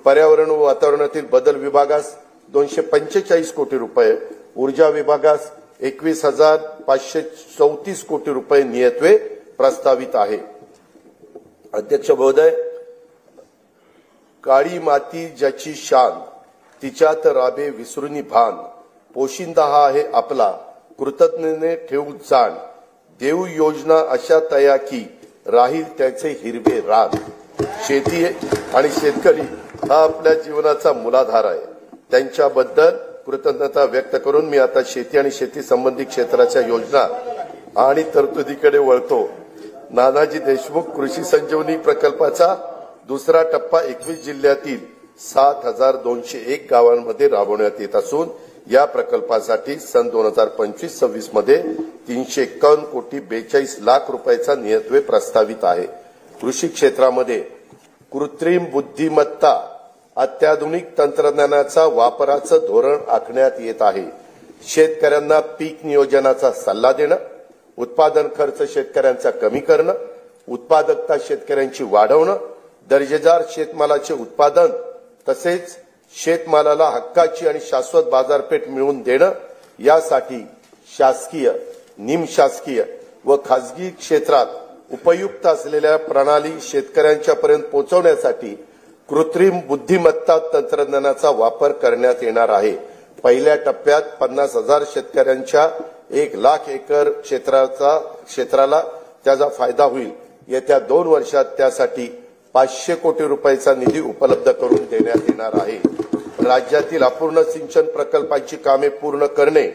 पर्यावरण व वातावरणातील बदल विभागास 245 कोटी रुपये, ऊर्जा विभागास 21,534 कोटी रुपये नियतवे प्रस्तावित आहे. अध्यक्ष महोदय, काळी माती ज्याची शान तिच्यात राबे विसरुनी भान, पोशिंदा हा आहे आपला कृतज्ञतेने ठेवू जाण, देऊ योजना अशा तया की राहील त्याचे हिरवे रान. शेती आणि शेतकरी हा आपल्या जीवनाचा मूलाधार आहे. त्यांच्याबद्दल कृतज्ञता व्यक्त करून मी आता शेती आणि शेती संबंधी क्षेत्राच्या योजना आणि तरतुदीकडे वळतो. नानाजी देशमुख कृषी संजीवनी प्रकल्पाचा दुसरा टप्पा 21 जिल्ह्यातील 7,201 गावांमध्ये राबवण्यात येत असून या प्रकल्पासाठी सन 2025-26 मध्ये 351 कोटी 42 लाख रुपयाचा नियतव्यय प्रस्तावित आहे. कृषी क्षेत्रामध्ये कृत्रिम बुद्धिमत्ता अत्याधुनिक तंत्रज्ञानाचा वापराचं धोरण आखण्यात येत आहे. शेतकऱ्यांना पीक नियोजनाचा सल्ला देणं, उत्पादन खर्च शेतकऱ्यांचा कमी करणं, उत्पादकता शेतकऱ्यांची वाढवणं, दर्जेदार शेतमालाचे उत्पादन तसेच शेतमालाला हक्काची आणि शाश्वत बाजारपेठ मिळवून देणं यासाठी शासकीय, निमशासकीय व खासगी क्षेत्रात उपयुक्त असलेल्या प्रणाली शेतकऱ्यांच्यापर्यंत पोहोचवण्यासाठी कृत्रिम बुद्धिमत्ता तंत्रज्ञानाचा वापर करण्यात येणार आहे. पहिल्या टप्प्यात 50,000 शेतकऱ्यांच्या 1,00,000 एकर क्षेत्राला त्याचा फायदा होईल. येत्या 2 वर्षात त्यासाठी 500 कोटी रुपयाचा निधी उपलब्ध करून देण्यात येणार आहे. राज्यातील अपूर्ण सिंचन प्रकल्पांची कामे पूर्ण करणे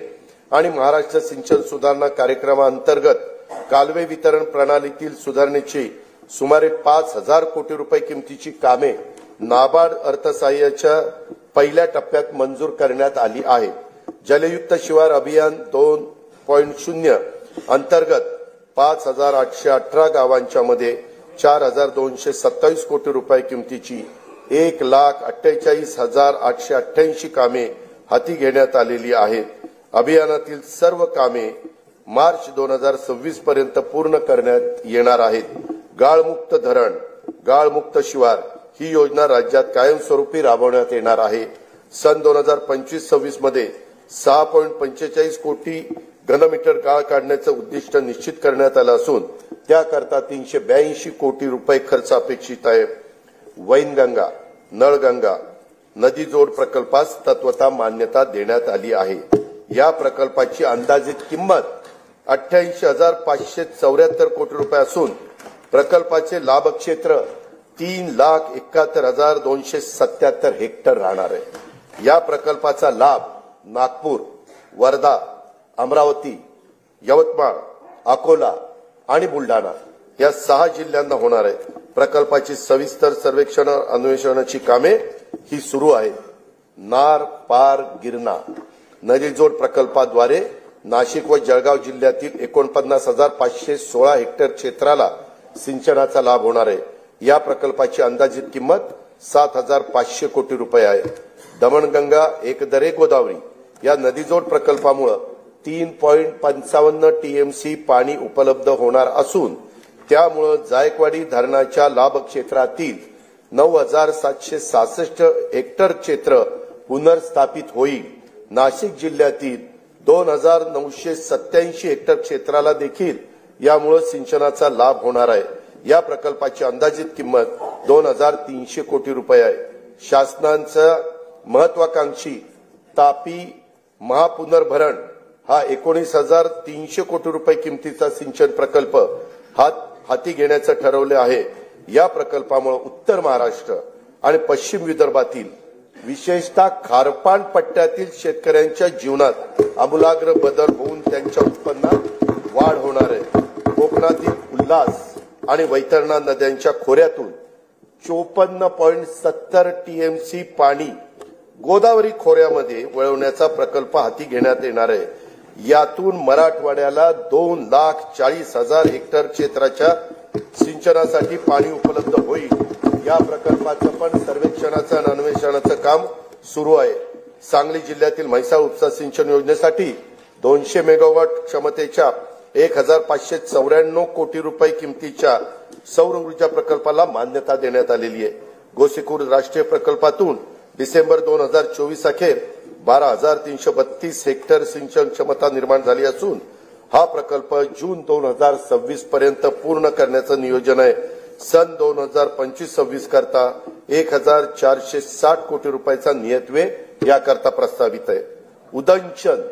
आणि महाराष्ट्र सिंचन सुधारणा कार्यक्रमाअंतर्गत कालवे वितरण प्रणालीतील सुधारणेची सुमारे 5,000 कोटी रुपये किमतीची कामे नाबार्ड अर्थसहाय्याच्या पहिल्या टप्प्यात मंजूर करण्यात आली आहे. जलयुक्त शिवार अभियान 2.0 अंतर्गत 5,818 गावांच्या मध्ये 4,227 कोटी रुपये किमतीची 1,48,888 कामे हाती घेण्यात आलेली आहेत. अभियानातील सर्व कामे मार्च 2026 पर्यंत पूर्ण करण्यात येणार आहेत. गाळमुक्त धरण, गाळमुक्त शिवार ही योजना राज्यात कायमस्वरूपी राबवण्यात येणार आहे. सन 2025-26 मध्ये 6.45 कोटी घनमीटर गाळ काढण्याचं उद्दिष्ट निश्चित करण्यात आलं असून त्याकरता 382 कोटी रुपये खर्च अपेक्षित आहे. वैनगंगा, नळगंगा नदी जोड प्रकल्पास तत्वतः मान्यता देण्यात आली आहे. या प्रकल्पाची अंदाजित किंमत 88,574 कोटी रुपये असून प्रकल्पाचे लाभक्षेत्र 3,71,277 हेक्टर राहणार आहे. या प्रकल्पाचा लाभ नागपूर, वर्धा, अमरावती, यवतमाळ, अकोला आणि बुलढाणा या 6 जिल्ह्यांना होणार आहे. प्रकल्पाची सविस्तर सर्वेक्षण अन्वेषणाची कामे ही सुरू आहेत. नार पार गिरणा नदीजोड प्रकल्पाद्वारे नाशिक व जळगाव जिल्ह्यातील 49,516 हेक्टर क्षेत्राला सिंचनाचा लाभ होणार आहे. या प्रकल्पाची अंदाजित किंमत 7,500 कोटी रुपये आहे. दमणगंगा एकदरे गोदावरी या नदीजोड प्रकल्पामुळे 3.55 टीएमसी पाणी उपलब्ध होणार असून त्यामुळे जायकवाडी धरणाच्या लाभ क्षेत्रातील 9,766 हेक्टर क्षेत्र पुनर्स्थापित होईल. नाशिक जिल्ह्यातील 2,987 हेक्टर क्षेत्राला देखील यामुळे सिंचनाचा लाभ होणार आहे. या प्रकल्पाची अंदाजित किंमत 2,300 कोटी रुपये आहे. शासनाचा महत्वाकांक्षी तापी महापुनर्भरण हा 19,300 कोटी रुपये किमतीचा सिंचन प्रकल्प हाती घेण्याचं ठरवले आहे. या प्रकल्पामुळे उत्तर महाराष्ट्र आणि पश्चिम विदर्भातील विशेषतः खारपान पट्ट्यातील शेतकऱ्यांच्या जीवनात आमूलाग्र बदल होऊन त्यांच्या उत्पन्नात वाढ होणार आहे. कोकणातील उल्हास आणि वैतरणा नद्यांच्या खोऱ्यातून 54.70 टीएमसी पाणी गोदावरी खोऱ्यामध्ये वळवण्याचा प्रकल्प हाती घेण्यात येणार आहे. यातून मराठवाड्याला 2,40,000 हेक्टर क्षेत्राच्या सिंचनासाठी पाणी उपलब्ध होईल. या प्रकल्पाचं पण सर्वेक्षणाचं आणि अन्वेषणाचं काम सुरू आहे. सांगली जिल्ह्यातील म्हैसाळ उपसा सिंचन योजनेसाठी 200 मेगावॉट क्षमतेच्या 1,594 कोटी रुपये किमतीच्या सौर ऊर्जा प्रकल्पाला मान्यता देण्यात आलेली आहे. गोसीखुर्द राष्ट्रीय प्रकल्पातून डिसेंबर 2024 अखेर 12,332 हेक्टर सिंचन क्षमता निर्माण झाली असून हा प्रकल्प जून 2026 पर्यंत पूर्ण करण्याचं नियोजन आहे. सन 2025-26 करता 1,460 कोटी रुपयाचा नियतव्यय याकरता प्रस्तावित आहे. उदंचन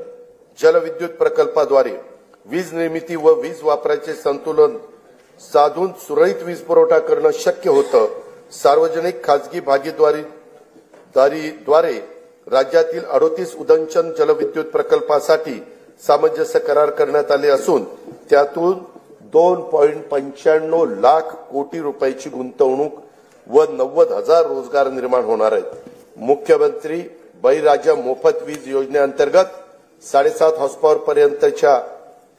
जलविद्युत प्रकल्पाद्वारे वीज निर्मिती व वीज वापराचे संतुलन साधून सुरळीत वीज पुरवठा करणं शक्य होतं. सार्वजनिक खासगी भागीदारीद्वारे राज्यातील 38 उदंचन जलविद्युत प्रकल्पासाठी सामंजस्य करार करण्यात आले असून त्यातून 2.95 लाख कोटी रुपयाची गुंतवणूक व 90,000 रोजगार निर्माण होणार आहेत. मुख्यमंत्री बळीराजा मोफत वीज योजनेअंतर्गत 7.5 हॉर्सपॉवर पर्यंतच्या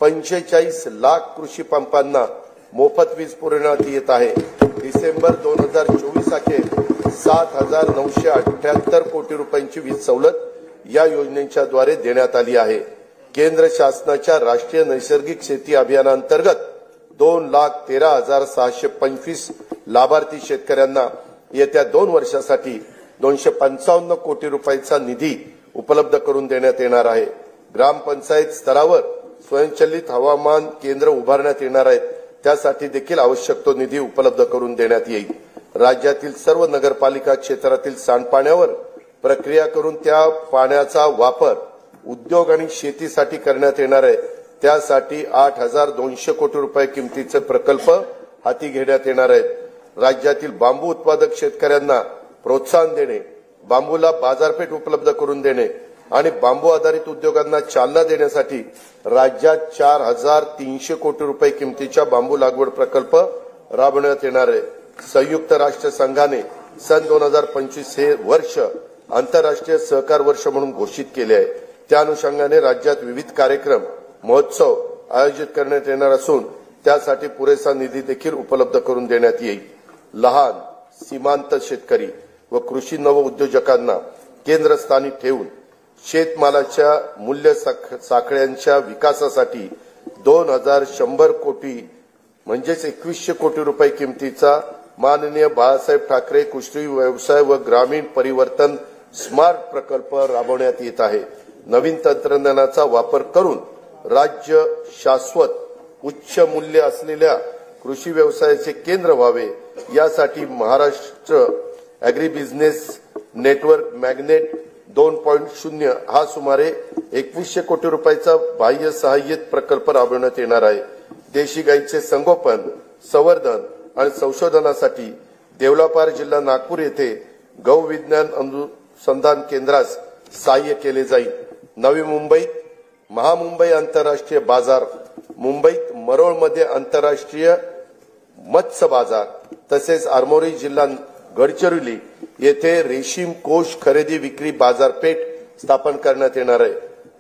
45 लाख कृषी पंपांना मोफत वीज पुरवण्यात येत आहे. डिसेंबर 2024 अखेर 7,978 कोटी रुपयांची वीज सवलत या योजनेच्या द्वारे देण्यात आली आहे. केंद्र शासनाच्या राष्ट्रीय नैसर्गिक शेती अभियानांतर्गत 2,13,625 लाभार्थी शेतकऱ्यांना येत्या 2 वर्षासाठी 255 कोटी रुपयांचा निधी उपलब्ध करून देण्यात येणार आहे. ग्रामपंचायत स्तरावर स्वयंचलित हवामान केंद्र उभारण्यात येणार आहेत. त्यासाठी देखील आवश्यक तो निधी उपलब्ध करून देण्यात येईल. राज्यातील सर्व नगरपालिका क्षेत्रातील सांडपाण्यावर प्रक्रिया करून त्या पाण्याचा वापर उद्योग आणि शेतीसाठी करण्यात येणार आहे. त्यासाठी 8,200 कोटी रुपये किमतीचे प्रकल्प हाती घेण्यात येणार आहेत. राज्यातील बांबू उत्पादक शेतकऱ्यांना प्रोत्साहन देणे, बांबूला बाजारपेठ उपलब्ध करून देणे आणि बांबू आधारित उद्योगांना चालना देण्यासाठी राज्यात 4,300 कोटी रुपये किमतीच्या बांबू लागवड प्रकल्प राबवण्यात येणार आहे. संयुक्त राष्ट्र संघाने सन 2025 हे वर्ष आंतरराष्ट्रीय सहकार वर्ष म्हणून घोषित केले आहे. त्या अनुषंगाने राज्यात विविध कार्यक्रम महोत्सव आयोजित करण्यात येणार असून त्यासाठी पुरेसा निधी देखील उपलब्ध करून देण्यात येईल. लहान सीमांत शेतकरी व कृषी नवउद्योजकांना केंद्रस्थानी ठेवून शेतमालाच्या मूल्य साखळ्यांच्या विकासासाठी 2,100 कोटी म्हणजेच 2,100 कोटी रुपये किमतीचा माननीय बाळासाहेब ठाकरे कृषी व्यवसाय व ग्रामीण परिवर्तन स्मार्ट प्रकल्प राबवण्यात येत आहे. नवीन तंत्रज्ञानाचा वापर करून राज्य शाश्वत उच्च मूल्य असलेल्या कृषी व्यवसायाचे केंद्र व्हावे यासाठी Maharashtra agree business network magnet 2.0 हा सुमारे 2,100 कोटी रुपयाचा बाह्य सहाय्यित प्रकल्प राबवण्यात येणार आहे. देशी गाईचे संगोपन, संवर्धन आणि संशोधनासाठी देवलापार जिल्हा नागपूर येथे गौ विज्ञान अनुसंधान केंद्रास सहाय्य केले जाईल. नवी मुंबईत महामुंबई आंतरराष्ट्रीय बाजार, मुंबईत मरोळमध्ये आंतरराष्ट्रीय मत्स्य बाजार तसेच आरमोरी जिल्हा गडचिरोली येथे रेशीम कोष खरेदी विक्री बाजारपेठ स्थापन करण्यात येणार आहे।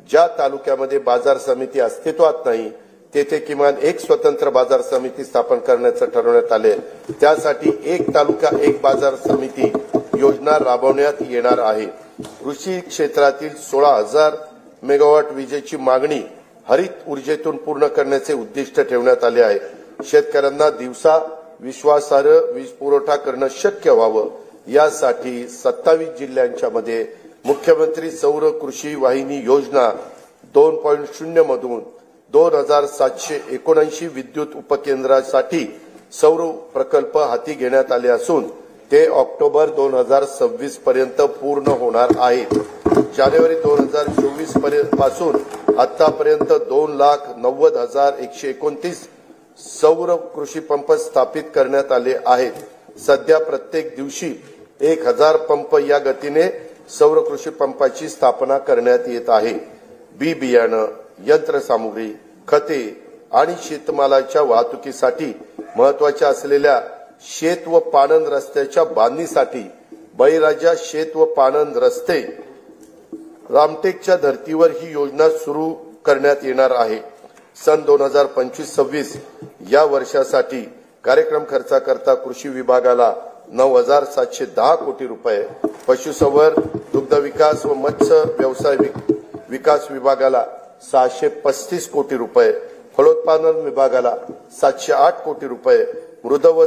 ज्या तालुक्यामध्ये बाजार समिती अस्तित्वात नाही तेथे किमान एक स्वतंत्र बाजार समिती स्थापन करण्याचं ठरवण्यात आले। त्यासाठी एक तालुका एक बाजार समिती योजना राबवण्यात येणार आहे। कृषी क्षेत्रातील 16,000 मेगावॉट विजेची मागणी हरित ऊर्जेतून पूर्ण करण्याचे उद्दिष्ट ठेवण्यात आले आहे। शेतकऱ्यांना दिवसा विश्वासार्ह वीज पुरवठा करणं शक्य व्हावं यासाठी 27 जिल्ह्यांच्या मध्ये मुख्यमंत्री सौर कृषी वाहिनी योजना 2.0 मधून 2,779 विद्युत उपकेंद्रासाठी सौर प्रकल्प हाती घेण्यात आले असून ते ऑक्टोबर 2026 पर्यंत पूर्ण होणार आहेत। जानेवारी 2024 पासून आतापर्यंत 2,90,129 सौर कृषी पंप स्थापित करण्यात आले आहेत। सध्या प्रत्येक दिवशी 1,000 पंप या गतीने सौर कृषी पंपाची स्थापना करण्यात येत आहे। बी बियाणं, यंत्रसामुग्री, खते आणि शेतमालाच्या वाहतुकीसाठी महत्वाच्या असलेल्या शेत व पाणंद रस्त्याच्या बांधणीसाठी बळीराजा शेत व पाणंद रस्ते रामटेकच्या धर्तीवर ही योजना सुरू करण्यात येणार आहे। सन 2025-26 या वर्षासाठी कार्यक्रम खर्चाकरता कृषी विभागाला 9,710 कोटी रुपये, पशुसंवर्धन, दुग्ध विकास व मत्स्य व्यवसाय विकास विभागाला 635 कोटी रुपये, फलोत्पादन विभागाला 708 कोटी रुपये, मृद व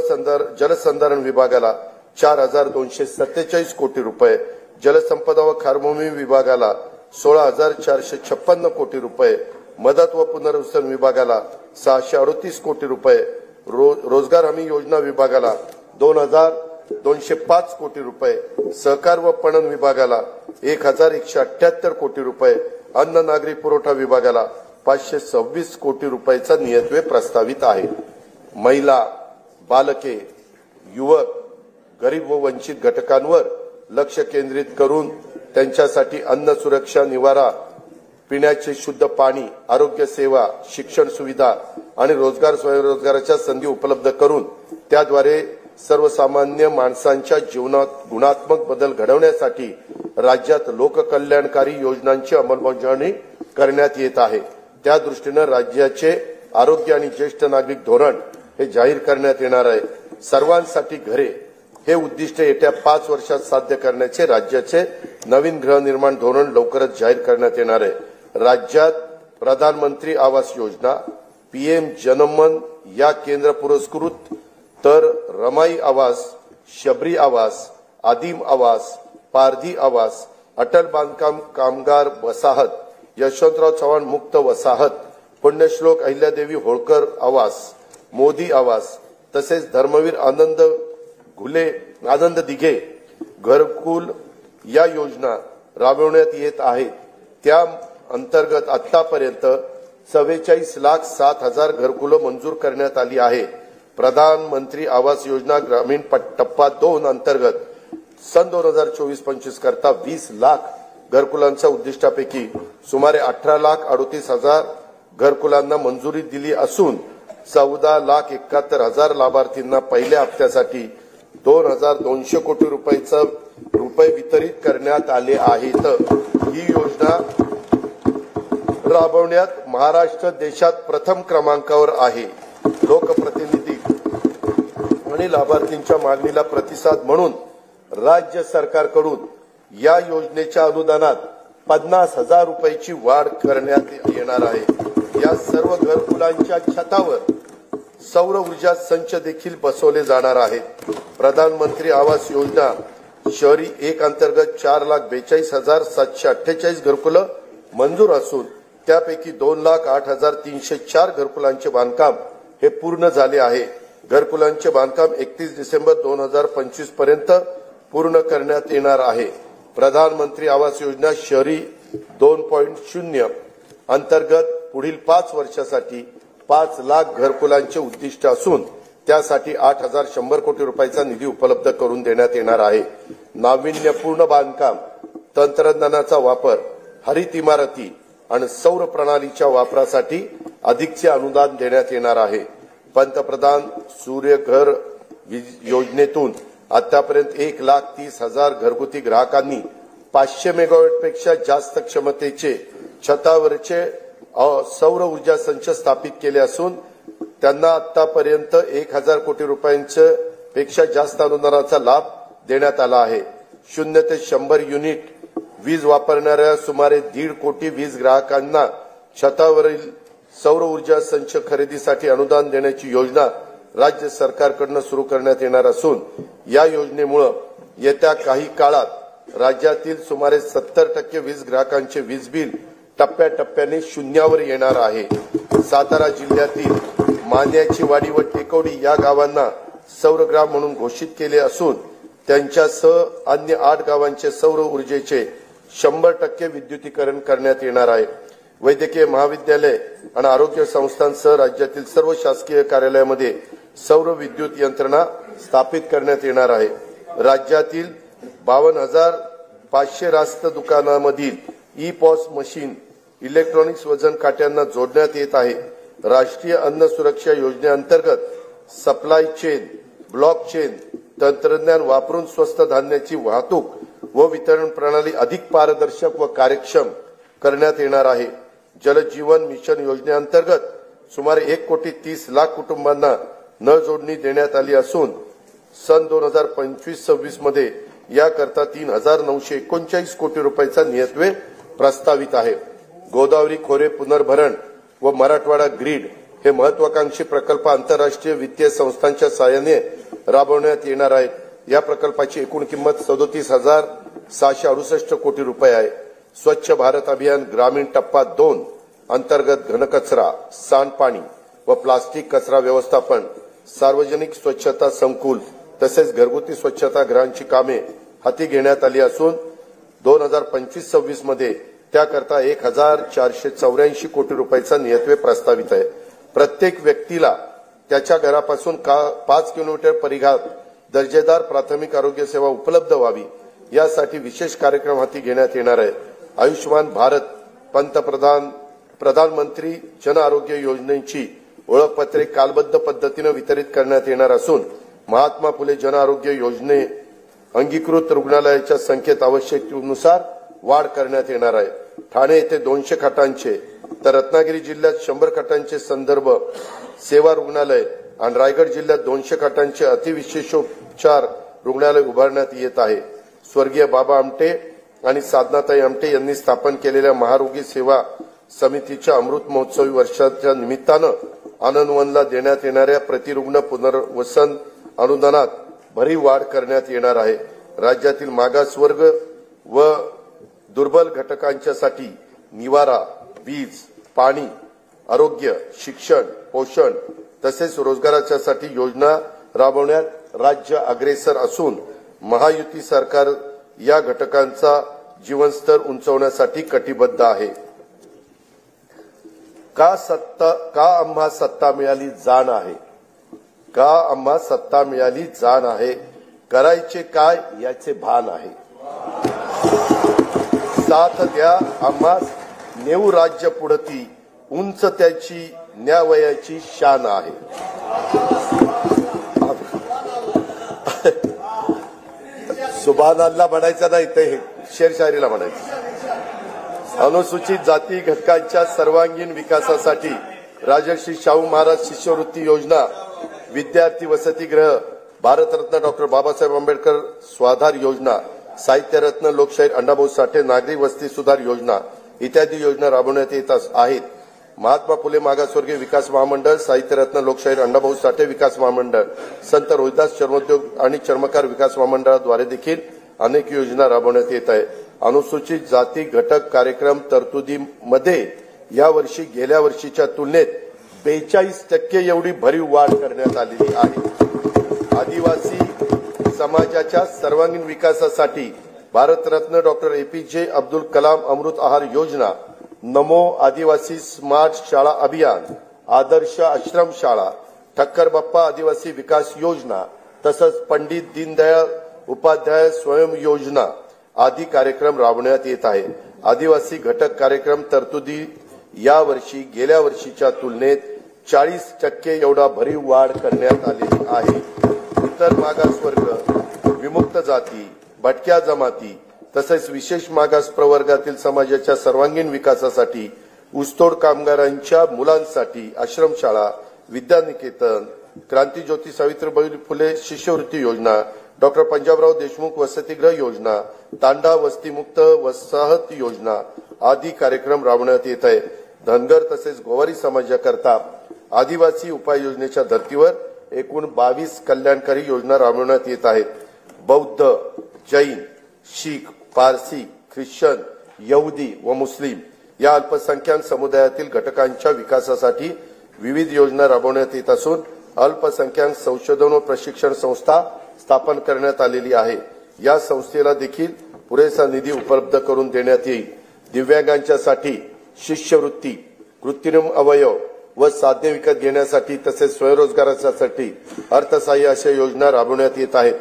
जलसंधारण विभागाला 4,247 कोटी रुपये, जलसंपदा व खारभूमी विभागाला 16,456 कोटी रुपये, मदत व पुनर्वसन विभागाला 638 कोटी रुपये, रोजगार हमी योजना विभागाला 2,205 कोटी रुपये, सहकार व पणन विभागाला 1,178 कोटी रुपये, अन्न नागरी पुरवठा विभागाला 526 कोटी रुपयाचा नियतव्यय प्रस्तावित आहे। महिला, बालके, युवक, गरीब व वंचित घटकांवर लक्ष केंद्रित करून त्यांच्यासाठी अन्न सुरक्षा, निवारा, पिण्याचे शुद्ध पाणी, आरोग्य सेवा, शिक्षण सुविधा आणि रोजगार स्वयंरोजगाराच्या संधी उपलब्ध करून त्याद्वारे सर्वसामान्य माणसांच्या जीवनात गुणात्मक बदल घडवण्यासाठी राज्यात लोककल्याणकारी योजनांची अंमलबजावणी करण्यात येत आहे। त्या दृष्टीने राज्याचे आरोग्य आणि ज्येष्ठ नागरिक धोरण हे जाहीर करण्यात येणार आहे। सर्वांसाठी घरे हे उद्दिष्ट येत्या 5 वर्षात साध्य करण्याचे राज्याचे नवीन गृहनिर्माण धोरण लवकरच जाहीर करण्यात येणार आहे। राज्यात प्रधानमंत्री आवास योजना, पीएम जनमन या केंद्र पुरस्कृत तर रमाई आवास, शबरी आवास, आदिम आवास, पारधी आवास, अटल बांधकाम कामगार वसाहत, यशवंतराव चव्हाण मुक्त वसाहत, पुण्यश्लोक अहिल्यादेवी होळकर आवास, मोदी आवास तसेच धर्मवीर आनंद दिघे घरकुल या योजना राबवण्यात येत आहेत। त्या अंतर्गत आतापर्यंत 44,07,000 घरकुलं मंजूर करण्यात आली आहे। प्रधानमंत्री आवास योजना ग्रामीण टप्पा 2 अंतर्गत सन 2024-25 करता 20 लाख घरकुलांच्या उद्दिष्टापैकी सुमारे 18,38,000 घरकुलांना मंजुरी दिली असून 14,71,000 लाभार्थींना पहिल्या हप्त्यासाठी 2,200 कोटी रुपये वितरित करण्यात आले आहेत। ही योजना राबवण्यात महाराष्ट्र देशात प्रथम क्रमांकावर आहे। लोकप्रतिनिधी आणि लाभार्थींच्या मागणीला प्रतिसाद म्हणून राज्य सरकारकडून या योजनेच्या अनुदानात 50,000 रुपयाची वाढ करण्यात येणार आहे। या सर्व घरकुलांच्या छतावर सौर ऊर्जा संच देखील बसवले जाणार आहेत। प्रधानमंत्री आवास योजना शहरी 1 अंतर्गत 4,42,748 घरकुलं मंजूर असून त्यापैकी 2,08,304 घरकुलांचे बांधकाम हे पूर्ण झाले आहे। घरकुलांचे बांधकाम 31 डिसेंबर 2025 पर्यंत पूर्ण करण्यात येणार आहे। प्रधानमंत्री आवास योजना शहरी 2.0 अंतर्गत पुढील 5 वर्षासाठी 5 लाख घरकुलांचे उद्दिष्ट असून त्यासाठी 8,100 कोटी रुपयाचा निधी उपलब्ध करून देण्यात येणार आहे। नाविन्यपूर्ण बांधकाम, तंत्रज्ञानाचा वापर, हरित इमारती आणि सौर प्रणालीच्या वापरासाठी अधिकचे अनुदान देण्यात येणार आहे। पंतप्रधान सूर्यघर वीज योजनेतून आतापर्यंत 1,30,000 घरगुती ग्राहकांनी 500 मेगावॅटपेक्षा जास्त क्षमतेचे छतावरचे सौर ऊर्जा संच स्थापित केले असून त्यांना आतापर्यंत 1,000 कोटी रुपयांच्या पेक्षा जास्त अनुदानाचा लाभ देण्यात आला आहे. 0 ते 100 युनिट वीज वापरणाऱ्या सुमारे 1.5 कोटी वीज ग्राहकांना छतावरील सौर ऊर्जा संच खरेदीसाठी अनुदान देण्याची योजना राज्य सरकारकडून सुरू करण्यात येणार असून या योजनेमुळे येत्या काही काळात राज्यातील सुमारे 70% वीज ग्राहकांचे वीज बिल टप्प्याटप्प्याने शून्यावर येणार आहे. सातारा जिल्ह्यातील मान्याची वाडी व टेकवडी या गावांना सौरग्राम म्हणून घोषित केले असून त्यांच्यासह अन्य 8 गावांचे सौर ऊर्जेचे 100% विद्युतीकरण करण्यात येणार आहे. वैद्यकीय महाविद्यालय आणि आरोग्य संस्थांसह राज्यातील सर्व शासकीय कार्यालयामध्ये सौर विद्युत यंत्रणा स्थापित करण्यात येणार आहे. राज्यातील 52,500 रास्त दुकानामधील ई-पॉस मशीन इलेक्ट्रॉनिक्स वजन काट्यांना जोडण्यात येत आहे. राष्ट्रीय अन्न सुरक्षा योजनेअंतर्गत सप्लाय चेन ब्लॉक चेन तंत्रज्ञान वापरून स्वस्त धान्याची वाहतूक व वितरण प्रणाली अधिक पारदर्शक व कार्यक्षम करण्यात येणार आहे. जल जीवन मिशन योजनेअंतर्गत सुमारे 1,30,00,000 कुटुंबांना नळ जोडणी देण्यात आली असून सन 2025-26 मध्ये याकरता 3,939 कोटी रुपयांचा नियतव्यय प्रस्तावित आहे. गोदावरी खोरे पुनर्भरण व मराठवाडा ग्रीड हे महत्वाकांक्षी प्रकल्प आंतरराष्ट्रीय वित्तीय संस्थांच्या सहाय्याने राबवण्यात येणार आहेत. या प्रकल्पाची एकूण किंमत 37,668 कोटी रुपये आहे. स्वच्छ भारत अभियान ग्रामीण टप्पा 2 अंतर्गत घनकचरा, सांडपाणी व प्लास्टिक कचरा व्यवस्थापन, सार्वजनिक स्वच्छता संकुल तसेच घरगुती स्वच्छता गृहांची कामे हाती घेण्यात आली असून 2025-26 मध्ये त्याकरता 1,484 कोटी रुपयांचा नियतव्यय प्रस्तावित आहे. प्रत्येक व्यक्तीला त्याच्या घरापासून 5 किलोमीटर परिघात दर्जेदार प्राथमिक आरोग्य सेवा उपलब्ध व्हावी यासाठी विशेष कार्यक्रम हाती घेण्यात येणार आहे. आयुष्यमान भारत प्रधानमंत्री जन आरोग्य योजनेची ओळखपत्रे कालबद्ध पद्धतीने वितरित करण्यात येणार असून महात्मा फुले जन आरोग्य योजने अंगीकृत रुग्णालयाच्या संख्येत आवश्यकतेनुसार वाढ करण्यात येणार आहे. ठाणे येथे 200 खाटांचे तर रत्नागिरी जिल्ह्यात 100 खाटांचे संदर्भ सेवा रुग्णालय आणि रायगड जिल्ह्यात 200 खाटांचे अतिविशेषोपचार रुग्णालय उभारण्यात येत आहे. स्वर्गीय बाबा आमटे आणि साधनाताई आमटे यांनी स्थापन केलेल्या महारोगी सेवा समितीच्या अमृत महोत्सवी वर्षाच्या निमित्तानं आनंदवनला देण्यात येणाऱ्या प्रतिरुग्ण पुनर्वसन अनुदानात भरीव वाढ करण्यात येणार आहे. राज्यातील मागासवर्ग व दुर्बल घटकांच्यासाठी निवारा, वीज, पाणी, आरोग्य, शिक्षण, पोषण तसेच रोजगाराच्यासाठी योजना राबवण्यात राज्य अग्रेसर असून महायुती सरकार या घटकांचा जीवनस्तर उंचावण्यासाठी कटिबद्ध आहे. का आम्हा सत्ता मिळाली जाण आहे, का आम्हा सत्ता मिळाली जाण आहे, करायचे काय याचे भान आहे. साथ द्या आम्हा नेऊ राज्य पुढती, उंच त्याची न्यावयाची शान आहे. सुभानाला म्हणायचं नाही ते शेरशायरीला म्हणायचं. अनुसूचित जाती घटकांच्या सर्वांगीण विकासासाठी राजर्षी शाहू महाराज शिष्यवृत्ती योजना, विद्यार्थी वसतिगृह, भारतरत्न डॉक्टर बाबासाहेब आंबेडकर स्वाधार योजना, साहित्यरत्न लोकशाहीर अण्णाभाऊ साठे नागरी वस्ती सुधार योजना इत्यादी योजना राबवण्यात येत आहेत. महात्मा फुले मागासवर्गीय विकास महामंडळ, साहित्यरत्न लोकशाहीर अण्णाभाऊ साठे विकास महामंडळ, संत रोहिदास चर्मोद्योग आणि चर्मकार विकास महामंडळाद्वारे देखील अनेक योजना राबवण्यात येत आहे. अनुसूचित जाती घटक कार्यक्रम तरतुदीमध्ये यावर्षी गेल्या वर्षीच्या तुलनेत 42% एवढी भरीव वाढ करण्यात आलेली आहे. आदिवासी समाजाच्या सर्वांगीण विकासासाठी भारतरत्न डॉक्टर APJ अब्दुल कलाम अमृत आहार योजना, नमो आदिवासी स्मार्ट शाळा अभियान, आदर्श आश्रम शाळा, ठक्कर बाप्पा आदिवासी विकास योजना तसंच पंडित दीनदयाळ उपाध्याय स्वयं योजना आदी कार्यक्रम राबवण्यात येत आहे. आदिवासी घटक कार्यक्रम तरतुदी यावर्षी गेल्या वर्षीच्या तुलनेत 40% एवढा भरीव वाढ करण्यात आलेली आहे. इतर मागासवर्ग, विमुक्त जाती, भटक्या जमाती तसेच विशेष मागास प्रवर्गातील समाजाच्या सर्वांगीण विकासासाठी ऊसतोड कामगारांच्या मुलांसाठी आश्रमशाळा, विद्यानिकेतन, क्रांतीज्योती सावित्रीबाई फुले शिष्यवृत्ती योजना, डॉक्टर पंजाबराव देशमुख वसतिगृह योजना, तांडा वस्तीमुक्त वसाहत योजना आदी कार्यक्रम राबवण्यात येत आहे. धनगर तसेच गोवारी समाजाकरता आदिवासी उपाययोजनेच्या धर्तीवर एकूण 22 कल्याणकारी योजना राबवण्यात येत आहेत. बौद्ध, जैन, शीख, पारसी, ख्रिश्चन, यहुदी व मुस्लिम या अल्पसंख्याक समुदायातील घटकांच्या विकासासाठी विविध योजना राबवण्यात येत असून अल्पसंख्याक संशोधन व प्रशिक्षण संस्था स्थापन करण्यात आलेली आहे. या संस्थेला देखील पुरेसा निधी उपलब्ध करून देण्यात येईल. दिव्यांगांच्यासाठी शिष्यवृत्ती, कृत्रिम अवयव व साधने विकत घेण्यासाठी तसेच स्वयंरोजगारासाठी अर्थसहाय्य अशा योजना राबवण्यात येत आहेत.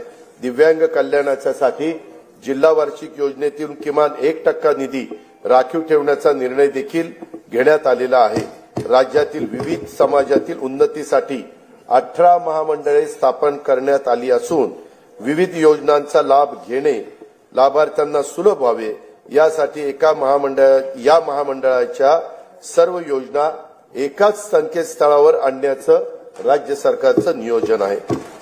दिव्यांग कल्याणासाठी जिल्हा वार्षिक योजनेतून किमान 1% निधी राखीव ठेवण्याचा निर्णय देखील घेण्यात आलेला आहे. राज्यातील विविध समाजातील उन्नतीसाठी 18 महामंडळे स्थापन करण्यात आली असून विविध योजनांचा लाभ घेणे लाभार्थ्यांना सुलभ व्हावे यासाठी या महामंडळाच्या सर्व योजना एकाच संकेतस्थळावर आणण्याचं राज्य सरकारचं नियोजन आहे.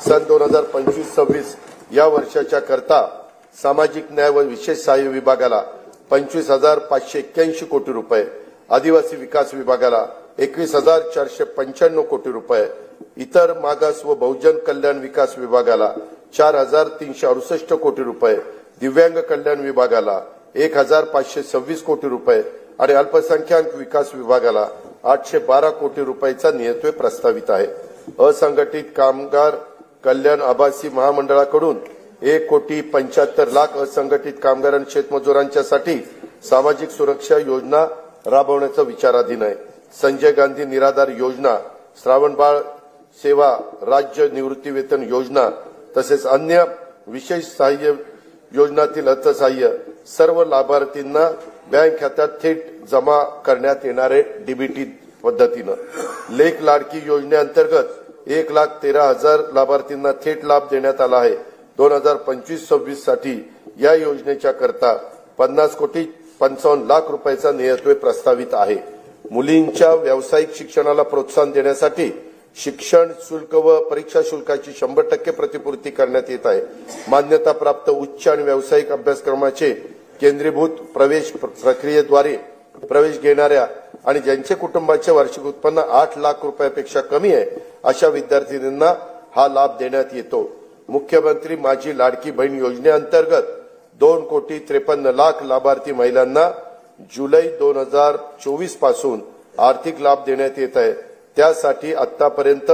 सन 2025-26 या वर्षाच्या करता सामाजिक न्याय व विशेष सहाय्य विभागाला 25,581 कोटी रुपये, आदिवासी विकास विभागाला 21,495 कोटी रुपये, इतर मागास व बहुजन कल्याण विकास विभागाला 4,368 कोटी रुपये, दिव्यांग कल्याण विभागाला 1,526 कोटी रुपये आणि अल्पसंख्याक विकास विभागाला 812 कोटी रुपयाचा नियतव्यय प्रस्तावित आहे. असंघटित कामगार कल्याण आभासी महामंडळाकडून 1,75,00,000 असंघटित कामगार आणि शेतमजुरांच्यासाठी सामाजिक सुरक्षा योजना राबवण्याचा विचाराधीन आहे. संजय गांधी निराधार योजना, श्रावणबाळ सेवा राज्य निवृत्तीवेतन योजना तसेच अन्य विशेष सहाय्य योजनातील अर्थसहाय्य सर्व लाभार्थींना बँक खात्यात थेट जमा करण्यात येणारे डीबीटी पद्धतीनं. लेख लाडकी योजनेअंतर्गत 1,13,000 लाभार्थींना थेट लाभ देण्यात आला आहे. 2025-26 साठी या योजनेच्या करता 50,55,00,000 रुपयाचा नियतव्यय प्रस्तावित आहे. मुलींच्या व्यावसायिक शिक्षणाला प्रोत्साहन देण्यासाठी शिक्षण शुल्क व परीक्षा शुल्काची 100% प्रतिपूर्ती करण्यात येत आहे. मान्यताप्राप्त उच्च आणि व्यावसायिक अभ्यासक्रमाचे केंद्रीभूत प्रवेश प्रक्रियेद्वारे प्रवेश घेणाऱ्या आणि ज्यांचे कुटुंबाचे वार्षिक उत्पन्न 8 लाख रुपयापेक्षा कमी आहे अशा विद्यार्थिनींना हा लाभ देण्यात येतो. मुख्यमंत्री माझी लाडकी बहीण योजनेअंतर्गत 2,53,00,000 लाभार्थी महिलांना जुलै 2024 पासून आर्थिक लाभ देण्यात येत आहे. त्यासाठी आतापर्यंत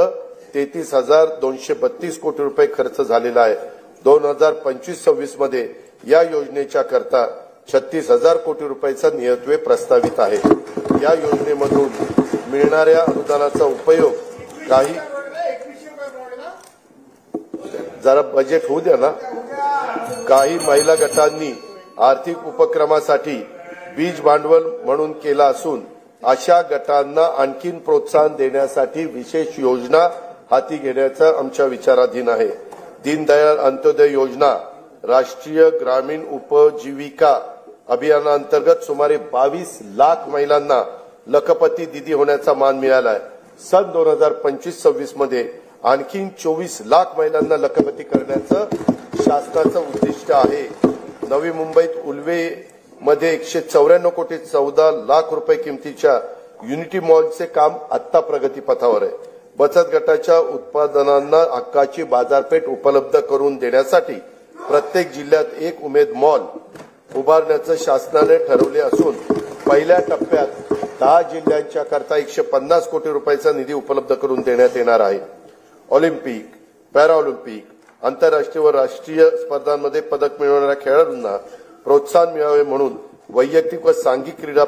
33,232 कोटी रुपये खर्च झालेला आहे. 2025-26 मध्ये या योजनेच्या करता 36,000 कोटी रुपयाचा नियतव्यय प्रस्तावित आहे. या योजनेमधून मिळणाऱ्या अनुदानाचा उपयोग जरा बजेट होऊ द्या ना. काही महिला गटांनी आर्थिक उपक्रमासाठी बीज भांडवल म्हणून केला असून अशा गटांना आणखीन प्रोत्साहन देण्यासाठी विशेष योजना हाती घेण्याचा आमच्या विचाराधीन आहे. दीनदयाळ अंत्योदय योजना राष्ट्रीय ग्रामीण उपजीविका अभियानाअंतर्गत सुमारे 22 लाख महिलांना लखपती दिदी होण्याचा मान मिळाला आहे. सन 2025-26 मध्ये आणखी 24 लाख महिलांना लखपती करण्याचं शासनाचं उद्दिष्ट आहे. नवी मुंबईत उल्वे मध्ये 194 कोटी 14 लाख रुपये किमतीच्या युनिटी मॉलचे काम आत्ता प्रगतीपथावर आहे. बचत गटाच्या उत्पादनांना हक्काची बाजारपेठ उपलब्ध करून देण्यासाठी प्रत्येक जिल्ह्यात एक उमेद मॉल उभारण्याचं शासनाने ठरवले असून पहिल्या टप्प्यात 10 जिल्ह्यांच्या करता 150 कोटी रुपयाचा निधी उपलब्ध करून देण्यात येणार आहे. ऑलिम्पिक, पॅराऑलिम्पिक, आंतरराष्ट्रीय व राष्ट्रीय स्पर्धांमध्ये पदक मिळवणाऱ्या खेळाडूंना प्रोत्साहन मिळावे म्हणून वैयक्तिक व सांघिक क्रीडा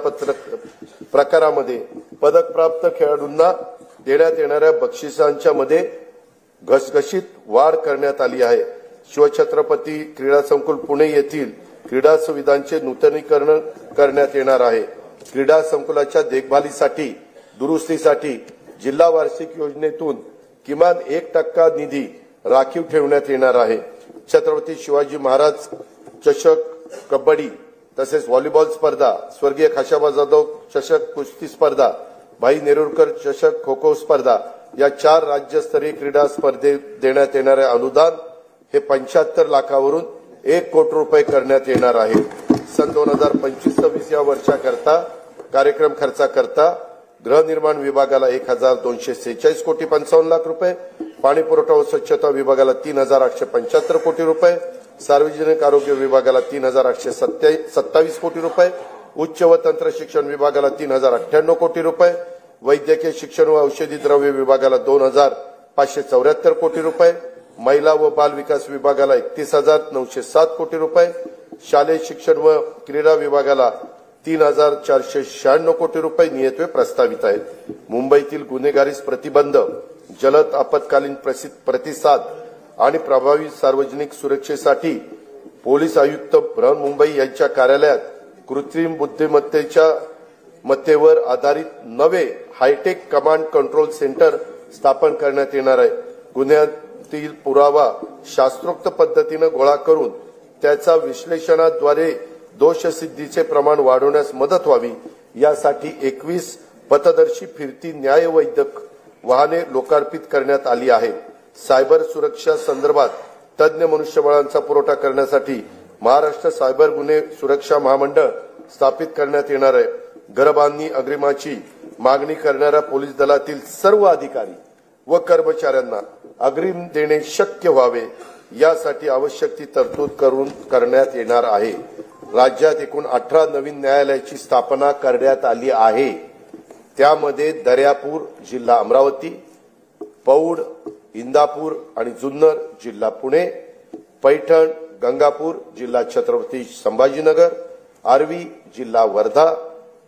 प्रकारामध्ये पदक प्राप्त खेळाडूंना देण्यात येणाऱ्या बक्षिसांच्या मध्ये घसघशीत वाढ करण्यात आली आहे. शिवछत्रपती क्रीडा संकुल पुणे येथील क्रीडा सुविधांचे नूतनीकरण करण्यात येणार आहे. क्रीडा संकुलाच्या देखभालीसाठी दुरुस्तीसाठी जिल्हा वार्षिक योजनेतून किमान 1% निधी राखीव ठेवण्यात येणार आहे। छत्रपती शिवाजी महाराज चषक कबड्डी तसेच व्हॉलीबॉल स्पर्धा, स्वर्गीय खाशाबा जाधव चषक कुस्ती स्पर्धा, भाई नेरुरकर चषक खो खो स्पर्धा या 4 राज्यस्तरीय क्रीडा स्पर्धेत देण्यात येणारे अनुदान हे 75 लाखावरून 1 कोटी रुपये करण्यात येणार आहे। सन 2025-26 या वर्षाकरता कार्यक्रम खर्चाकरता गृहनिर्माण विभागाला 1246 कोटी 55 लाख रुपये, पाणी पुरवठा व स्वच्छता विभागाला 3875 कोटी रुपये, सार्वजनिक आरोग्य विभागाला 3827 कोटी रुपये, उच्च व तंत्र शिक्षण विभागाला 3098 कोटी रुपये, वैद्यकीय शिक्षण व औषधी द्रव्य विभागाला 2574 कोटी रुपये, महिला व बाल विकास विभागाला 31,907 कोटी रुपये, शालेय शिक्षण व क्रीडा विभागाला 3,496 कोटी रुपये नियतवे प्रस्तावित आहेत। मुंबईतील गुन्हेगारीस प्रतिबंध, जलद आपत्कालीन प्रतिसाद आणि प्रभावी सार्वजनिक सुरक्षेसाठी पोलीस आयुक्त बृहन्मुंबई यांच्या कार्यालयात कृत्रिम बुद्धिमत्तेवर आधारित नवे हायटेक कमांड कंट्रोल सेंटर स्थापन करण्यात येणार आहे। गुन्ह्यातील पुरावा शास्त्रोक्त पद्धतीने गोळा करून त्याचा विश्लेषणाद्वारे दोषसिद्धीचे प्रमाण वाढवण्यास मदत व्हावी यासाठी 21 पथदर्शी फिरती न्यायवैद्यक वाहने लोकार्पित करण्यात आली आहेत। सायबर सुरक्षा संदर्भात तज्ञ मनुष्यबळांचा पुरवठा करण्यासाठी महाराष्ट्र सायबर गुन्हे सुरक्षा महामंडळ स्थापित करण्यात येणार आहे। घरबांधणी अग्रिमाची मागणी करणाऱ्या पोलीस दलातील सर्व अधिकारी व कर्मचाऱ्यांना अग्रिम देणे शक्य व्हावे यासाठी आवश्यक ती तरतूद करण्यात येणार आहे। राज्यात एकूण 18 नवीन न्यायालयाची स्थापना करण्यात आली आहे। त्यामध्ये दर्यापूर जिल्हा अमरावती, पौड, इंदापूर आणि जुन्नर जिल्हा पुणे, पैठण, गंगापूर जिल्हा छत्रपती संभाजीनगर, आर्वी जिल्हा वर्धा,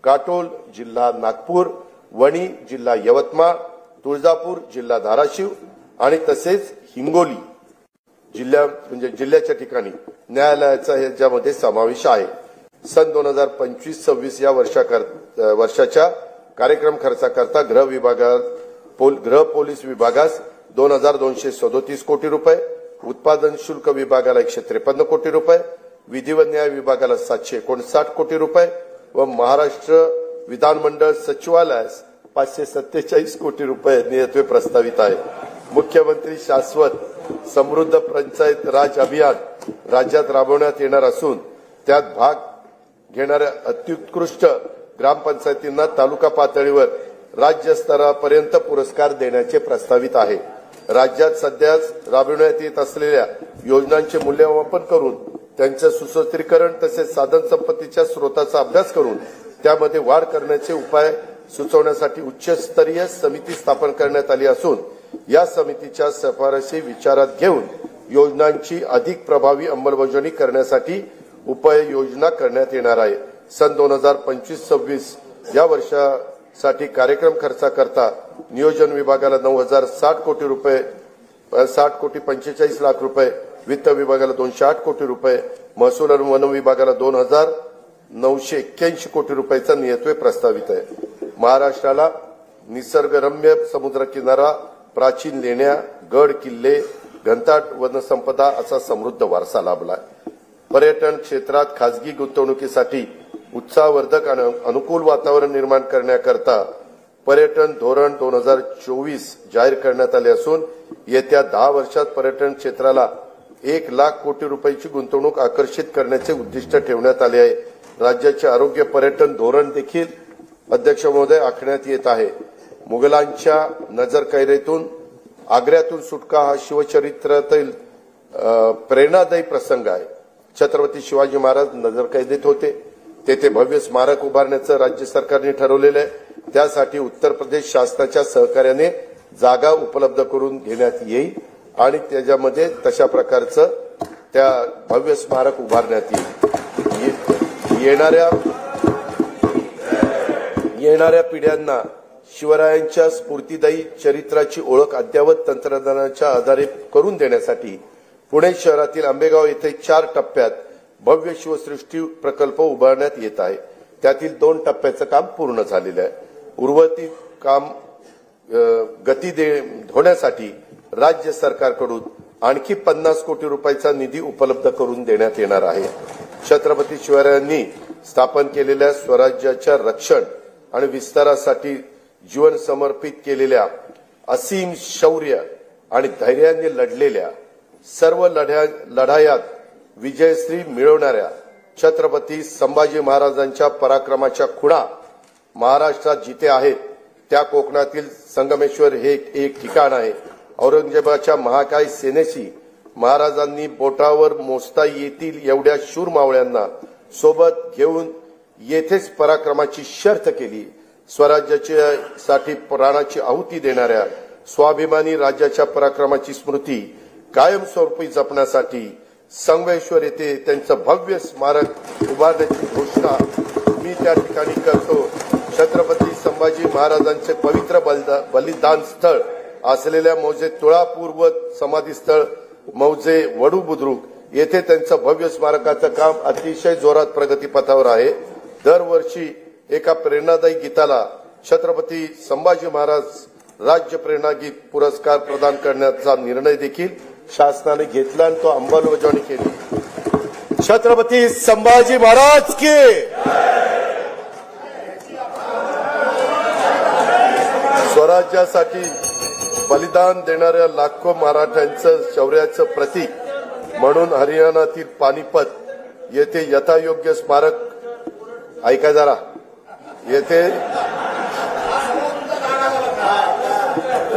काटोल जिल्हा नागपूर, वणी जिल्हा यवतमाळ, तुळजापूर जिल्हा धाराशिव आणि तसेच हिंगोली जिल्ह्याच्या ठिकाणी न्यायालयाचा याच्यामध्ये समावेश आहे। सन 2025-26 या वर्षाच्या कार्यक्रम खर्चाकरता गृह पोलीस विभागास 2,237 कोटी रुपये, उत्पादन शुल्क विभागाला 153 कोटी रुपये, विधी व न्याय विभागाला 759 कोटी रुपये व महाराष्ट्र विधानमंडळ सचिवालयास 547 कोटी रुपये नियतवे प्रस्तावित आहे। मुख्यमंत्री शाश्वत समृद्ध पंचायत राज अभियान राज्यात राबवण्यात येणार असून त्यात भाग घेणाऱ्या अत्युत्कृष्ट ग्रामपंचायतींना तालुका पातळीवर राज्य स्तरापर्यंत पुरस्कार देण्याचे प्रस्तावित आहे। राज्यात सध्या राबविण्यात येत असलेल्या योजनांचे मूल्यमापन करून त्यांचे सुसूत्रीकरण तसेच साधन संपत्तीच्या स्रोताचा अभ्यास करून त्यामध्ये वाढ करण्याचे उपाय सुचवण्यासाठी उच्चस्तरीय समिती स्थापन करण्यात आली असून या समितीच्या शिफारसी विचारात घेऊन योजनांची अधिक प्रभावी अंमलबजावणी करण्यासाठी उपाययोजना करण्यात येणार आहे। सन 2025-26 या वर्षासाठी कार्यक्रम खर्चाकरता नियोजन विभागाला 9,060 कोटी रुपये 60 कोटी 45 लाख रुपये, वित्त विभागाला 208 कोटी रुपये, महसूल आणि वन विभागाला 2,981 कोटी रुपयाचा नियतवे प्रस्तावित आहे। महाराष्ट्राला निसर्गरम्य समुद्रकिनारा, प्राचीन लेण्या, गड किल्ले, घनदाट वनसंपदा असा समृद्ध वारसा लाभला आहे। पर्यटन क्षेत्रात खासगी गुंतवणुकीसाठी उत्साहवर्धक आणि अनुकूल वातावरण निर्माण करण्याकरता पर्यटन धोरण 2024 जाहीर करण्यात आले असून येत्या 10 वर्षात पर्यटन क्षेत्राला 1 लाख कोटी रुपयाची गुंतवणूक आकर्षित करण्याचे उद्दिष्ट ठेवण्यात आले आहे। राज्याचे आरोग्य पर्यटन धोरण देखील अध्यक्ष महोदय आखण्यात येत आहे। मुघलांच्या नजरकैदेतून आग्र्यातून सुटका हा शिवचरित्रातील प्रेरणादायी प्रसंग आहे। छत्रपती शिवाजी महाराज नजरकैदेत होते, तेथे भव्य स्मारक उभारण्याचं राज्य सरकारने ठरवलेलं आहे। त्यासाठी उत्तर प्रदेश शासनाच्या सहकार्याने जागा उपलब्ध करून घेण्यात येईल आणि त्याच्यामध्ये तशा प्रकारचं त्या भव्य स्मारक उभारण्यात येईल। येणाऱ्या पिढ्यांना शिवरायांच्या स्फूर्तिदायी चरित्राची ओळख अद्ययावत तंत्रज्ञानाच्या आधारे करून देण्यासाठी पुणे शहरातील आंबेगाव येथे 4 टप्प्यात भव्य शिवसृष्टी प्रकल्प उभारण्यात येत आहे। त्यातील 2 टप्प्याचं काम पूर्ण झालेलं आहे। उर्वरित काम गती होण्यासाठी राज्य सरकारकडून आणखी 50 कोटी रुपयाचा निधी उपलब्ध करून देण्यात येणार आहे. छत्रपती शिवरायांनी स्थापन केलेल्या स्वराज्याच्या रक्षण आणि विस्तारासाठी जीवन समर्पित केलेल्या असीम शौर्य आणि धैर्याने लढलेल्या सर्व लढायात विजयश्री मिळवणाऱ्या छत्रपती संभाजी महाराजांच्या पराक्रमाच्या खुणा महाराष्ट्रात जिथे आहेत त्या कोकणातील संगमेश्वर हे एक ठिकाण आहे. औरंगजेबाच्या महाकाय सेनेशी महाराजांनी बोटावर मोजता येतील एवढ्या शूर मावळ्यांना सोबत घेऊन येथेच पराक्रमाची शर्थ केली. स्वराज्यासाठी प्राणाची आहुती देणाऱ्या स्वाभिमानी राज्याच्या पराक्रमाची स्मृती कायमस्वरूपी जपण्यासाठी संगमेश्वर येथे त्यांचं भव्य स्मारक उभारण्याची घोषणा मी त्या ठिकाणी करतो. छत्रपती संभाजी महाराजांचे पवित्र बलिदान स्थळ असलेल्या मौजे तुळापूर व समाधी स्थळ मौजे वडू बुद्रुक येथे त्यांचं भव्य स्मारकाचं काम अतिशय जोरात प्रगतीपथावर आहे. दरवर्षी एका प्रेरणादायी गीताला छत्रपती संभाजी महाराज राज्य प्रेरणा गीत पुरस्कार प्रदान करण्याचा निर्णय देखील शासनाने घेतला आणि तो अंमलबजावणी केली. छत्रपती संभाजी महाराज की स्वराज्यासाठी बलिदान देणाऱ्या लाखो मराठ्यांचं शौर्याचं प्रतीक म्हणून हरियाणातील पानिपत येथे यथायोग्य स्मारक ऐका जरा येथे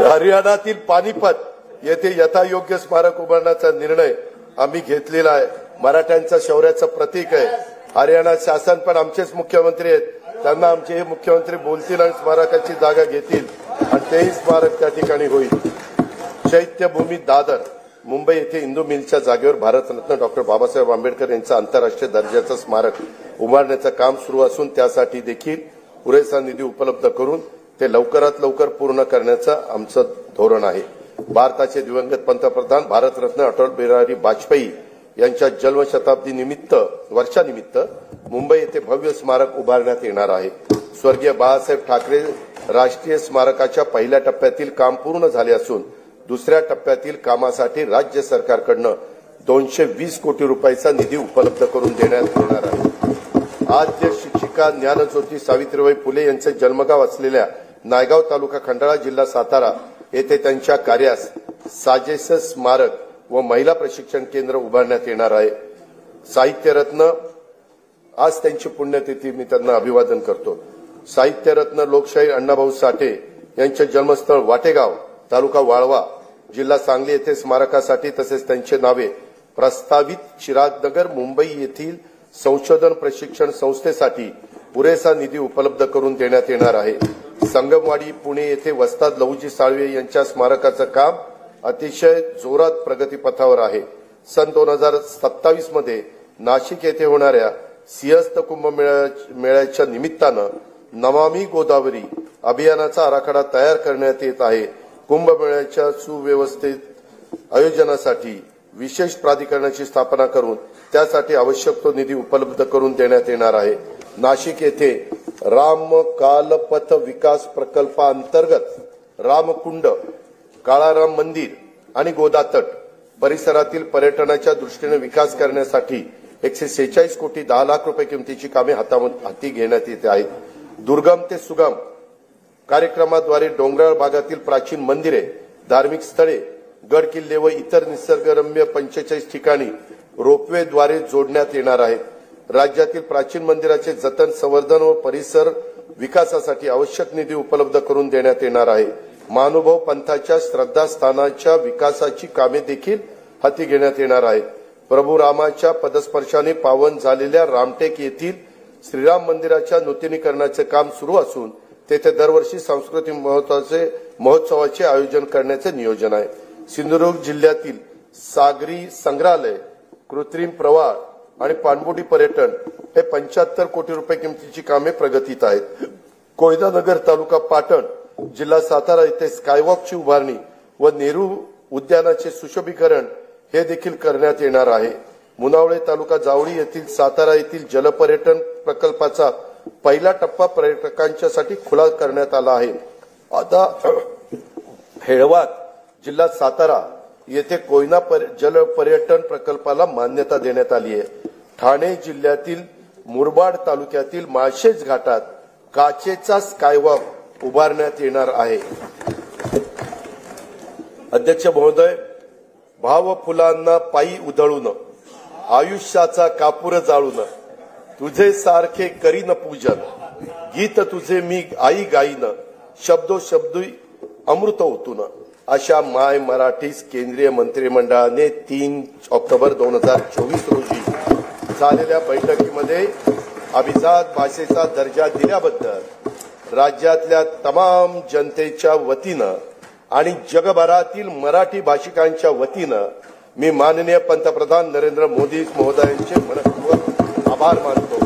हरियाणातील पानिपत येथे यथायोग्य स्मारक उभारण्याचा निर्णय आम्ही घेतलेला आहे. मराठ्यांच्या शौर्याचं प्रतीक आहे. हरियाणा शासन पण आमचेच मुख्यमंत्री आहेत. त्यांना आमचे हे मुख्यमंत्री बोलतील आणि स्मारकाची जागा घेतील आणि तेही स्मारक त्या ठिकाणी होईल. चैत्यभूमी दादर मुंबई येथे इंदू मिलच्या जागेवर भारतरत्न डॉक्टर बाबासाहेब आंबेडकर यांचं आंतरराष्ट्रीय दर्जाचं स्मारक उभारण्याचं काम सुरू असून त्यासाठी देखील पुरेसा निधी उपलब्ध करून ते लवकरात लवकर पूर्ण करण्याचं आमचं धोरण आहे. भारताचे दिवंगत पंतप्रधान भारतरत्न अटल बिहारी वाजपेयी यांच्या जन्मशताब्दी वर्षानिमित्त मुंबई येथे भव्य स्मारक उभारण्यात येणार आहे. स्वर्गीय बाळासाहेब ठाकरे राष्ट्रीय स्मारकाच्या पहिल्या टप्प्यातील काम पूर्ण झाले असून दुसऱ्या टप्प्यातील कामासाठी राज्य सरकारकडून 220 कोटी रुपयाचा निधी उपलब्ध करून देण्यात येणार आहे. आद्य शिक्षिका ज्ञानज्योती सावित्रीबाई फुले यांचे जन्मगाव असलेल्या नायगाव तालुका खंडाळा जिल्हा सातारा येथे त्यांच्या कार्यास साजेस स्मारक व महिला प्रशिक्षण केंद्र उभारण्यात येणार आहे. साहित्यरत्न आज त्यांची पुण्यतिथी मी त्यांना अभिवादन करतो. साहित्यरत्न लोकशाही अण्णाभाऊ साठे यांचे जन्मस्थळ वाटेगाव तालुका वाळवा जिल्हा सांगली येथे स्मारकासाठी तसेच त्यांचे नावे प्रस्तावित चिरागनगर मुंबई येथील संशोधन प्रशिक्षण संस्थेसाठी पुरेसा निधी उपलब्ध करून देण्यात येणार आहे. संगमवाडी पुणे येथे वस्ताद लहुजी साळवे यांच्या स्मारकाचं काम अतिशय जोरात प्रगतीपथावर आहे. सन 2027 मध्ये नाशिक येथे होणाऱ्या सिंहस्थ कुंभमेळ्याच्या निमित्तानं नमामि गोदावरी अभियानाचा आराखडा तयार करण्यात येत आहे. कुंभमेळ्याच्या सुव्यवस्थित आयोजनासाठी विशेष प्राधिकरणाची स्थापना करून त्यासाठी आवश्यक तो निधी उपलब्ध करून देण्यात येणार आहे. नाशिक येथे रामकालपथ विकास प्रकल्पांतर्गत रामकुंड, काळाराम मंदिर आणि गोदातट परिसरातील पर्यटनाच्या दृष्टीने विकास करण्यासाठी 146 कोटी 10 लाख रुपये किमतीची कामे हाती घेण्यात येत आहेत. दुर्गम ते सुगम कार्यक्रमाद्वारे डोंगराळ भागातील प्राचीन मंदिरे, धार्मिक स्थळे, गड किल्ले व इतर निसर्गरम्य 45 ठिकाणी रोपवेद्वारे जोडण्यात येणार आहेत. राज्यातील प्राचीन मंदिराचे जतन, संवर्धन व परिसर विकासासाठी आवश्यक निधी उपलब्ध करून देण्यात येणार आहे. महानुभाव पंथाच्या श्रद्धास्थानाच्या विकासाची कामे देखील हाती घेण्यात येणार आहेत. प्रभू रामाच्या पदस्पर्शाने पावन झालेल्या रामटेक येथील श्रीराम मंदिराच्या नूतनीकरणाचे काम सुरू असून तेथे दरवर्षी सांस्कृतिक महोत्सवाचे आयोजन करण्याचे नियोजन आहे. सिंधुदुर्ग जिल्ह्यातील सागरी संग्रहालय, कृत्रिम प्रवाह आणि पाणबुडी पर्यटन हे 75 कोटी रुपये किमतीची कामे प्रगतीत आहेत. कोयनानगर तालुका पाटण जिल्हा सातारा येथे स्कायवॉकची उभारणी व नेहरू उद्यानाचे सुशोभीकरण हे देखील करण्यात येणार आहे. मुनावळे तालुका जावळी येथील सातारा येथील जलपर्यटन प्रकल्पाचा पहिला टप्पा पर्यटकांच्यासाठी खुला करण्यात आला आहे. आता हेळवाद जिल्हा सातारा येथे कोयना जल पर्यटन प्रकल्पाला मान्यता देण्यात आली आहे. ठाणे जिल्ह्यातील मुरबाड तालुक्यातील माळशेज घाटात काचेचा स्कायवॉक उभारण्यात येणार आहे. अध्यक्ष महोदय, भाव फुलांना पायी उधळून आयुष्याचा कापूर जाळून तुझे सारखे करीन पूजन, गीत तुझे मी आई गाईन, शब्दोशब्दी अमृत ओतून, अशा माय मराठीस केंद्रीय मंत्रिमंडळाने 3 ऑक्टोबर 2024 रोजी झालेल्या बैठकीमध्ये अभिजात भाषेचा दर्जा दिल्याबद्दल राज्यातल्या तमाम जनतेच्या वतीनं आणि जगभरातील मराठी भाषिकांच्या वतीनं मी माननीय पंतप्रधान नरेंद्र मोदी महोदयांचे मनपूर्वक आभार मानतो.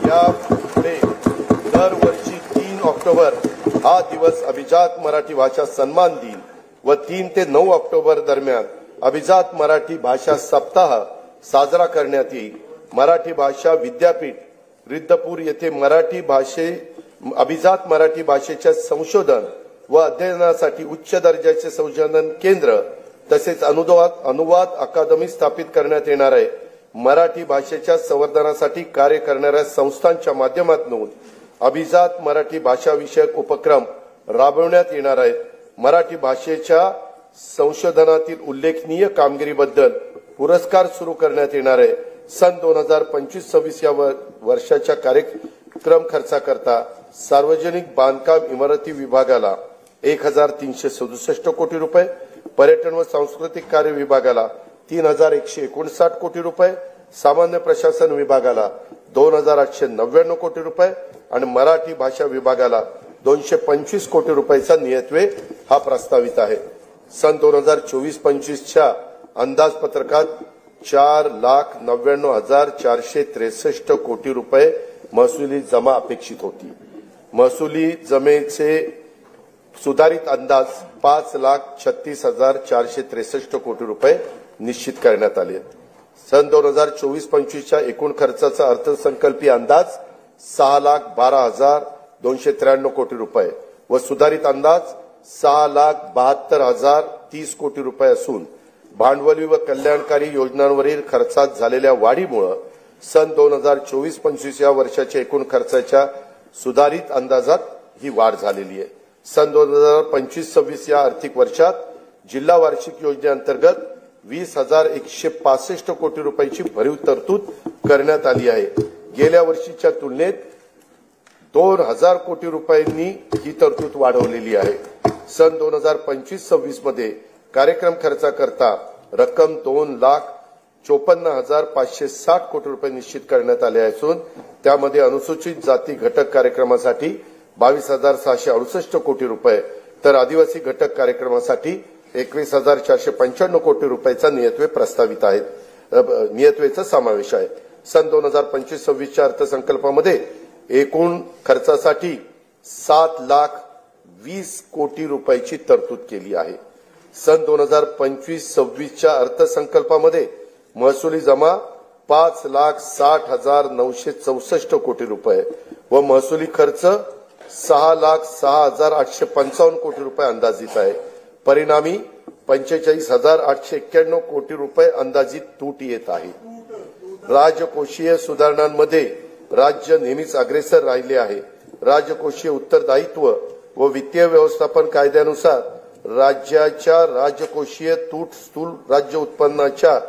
यापुढे दरवर्षी 3 ऑक्टोबर हा दिवस अभिजात मराठी भाषा सन्मान दिन व 3 ते 9 ऑक्टोबर दरम्यान अभिजात मराठी भाषा सप्ताह साजरा करण्यात येईल. मराठी भाषा विद्यापीठ रिद्धपूर येथे अभिजात मराठी भाषेच्या संशोधन व अध्ययनासाठी उच्च दर्जाचे संशोधन केंद्र तसेच अनुवाद अकादमी स्थापित करण्यात येणार आहे. मराठी भाषेच्या संवर्धनासाठी कार्य करणाऱ्या संस्थांच्या माध्यमातून अभिजात मराठी भाषा विषयक उपक्रम राबवण्यात येणार आहेत. मराठी भाषेच्या संशोधनातील उल्लेखनीय कामगिरीबद्दल पुरस्कार सुरू करण्यात येणार आहे. सन 2025-26 या वर्षाच्या कार्यक्रम खर्चाकरता सार्वजनिक बांधकाम इमारती विभागाला 1367 कोटी रुपये, पर्यटन व सांस्कृतिक कार्य विभागाला 3159 कोटी रुपये, सामान्य प्रशासन विभागाला 2899 कोटी रुपये आणि मराठी भाषा विभागाला 225 कोटी रुपयाचा नियतव्यय हा प्रस्तावित आहे. सन 2024-25च्या अंदाजपत्रकात 4,99,463 कोटी रुपये महसुली जमा अपेक्षित होती. महसुली जमेचे सुधारित अंदाज 5,36,463 कोटी रुपये निश्चित करण्यात आले. सन 2024-25च्या एकूण खर्चाचा अर्थसंकल्पीय अंदाज 6,12,293 कोटी रुपये व सुधारित अंदाज 6,72,030 कोटी रुपये असून भांडवली व कल्याणकारी योजनांवरील खर्चात झालेल्या वाढीमुळे सन 2024-25 या वर्षाच्या एकूण खर्चाच्या सुधारित अंदाजात ही वाढ झालेली आहे. सन 2025-26 या आर्थिक वर्षात जिल्हा वार्षिक योजनेअंतर्गत 20,165 कोटी रुपयाची भरीव तरतूद करण्यात आली आहे. गेल्या वर्षीच्या तुलनेत 2,000 कोटी रुपयांनी ही तरतूद वाढवलेली आहे. सन 2025-26 मध्ये कार्यक्रम खर्चाकरता रक्कम 2,54,560 कोटी रुपये निश्चित करण्यात आले असून त्यामध्ये अनुसूचित जाती घटक कार्यक्रमासाठी 22,668 कोटी रुपये तर आदिवासी घटक कार्यक्रमासाठी 21,495 कोटी रुपयाचा नियतव्यय प्रस्तावित आहे. नियतव्ययाचा समावेश आहे. सन 2025-26च्या अर्थसंकल्पामध्ये एकूण खर्चासाठी 7,20,00,000 कोटी रुपयाची तरतूद केली आहे. सन 2025-26च्या अर्थसंकल्पामध्ये महसुली जमा 5,60,964 कोटी रुपये व महसुली खर्च 6,06,855 कोटी रुपये अंदाजित आहे. परिणामी 45,891 कोटी रुपये अंदाजित तूट येत आहे. राजकोषीय सुधारणांमध्ये राज्य नेहमीच अग्रेसर राहिले आहे. राजकोषीय उत्तरदायित्व व वित्तीय व्यवस्थापन कायद्यानुसार राज्याच्या राजकोषीय तूट स्थूल राज्य उत्पन्नाच्या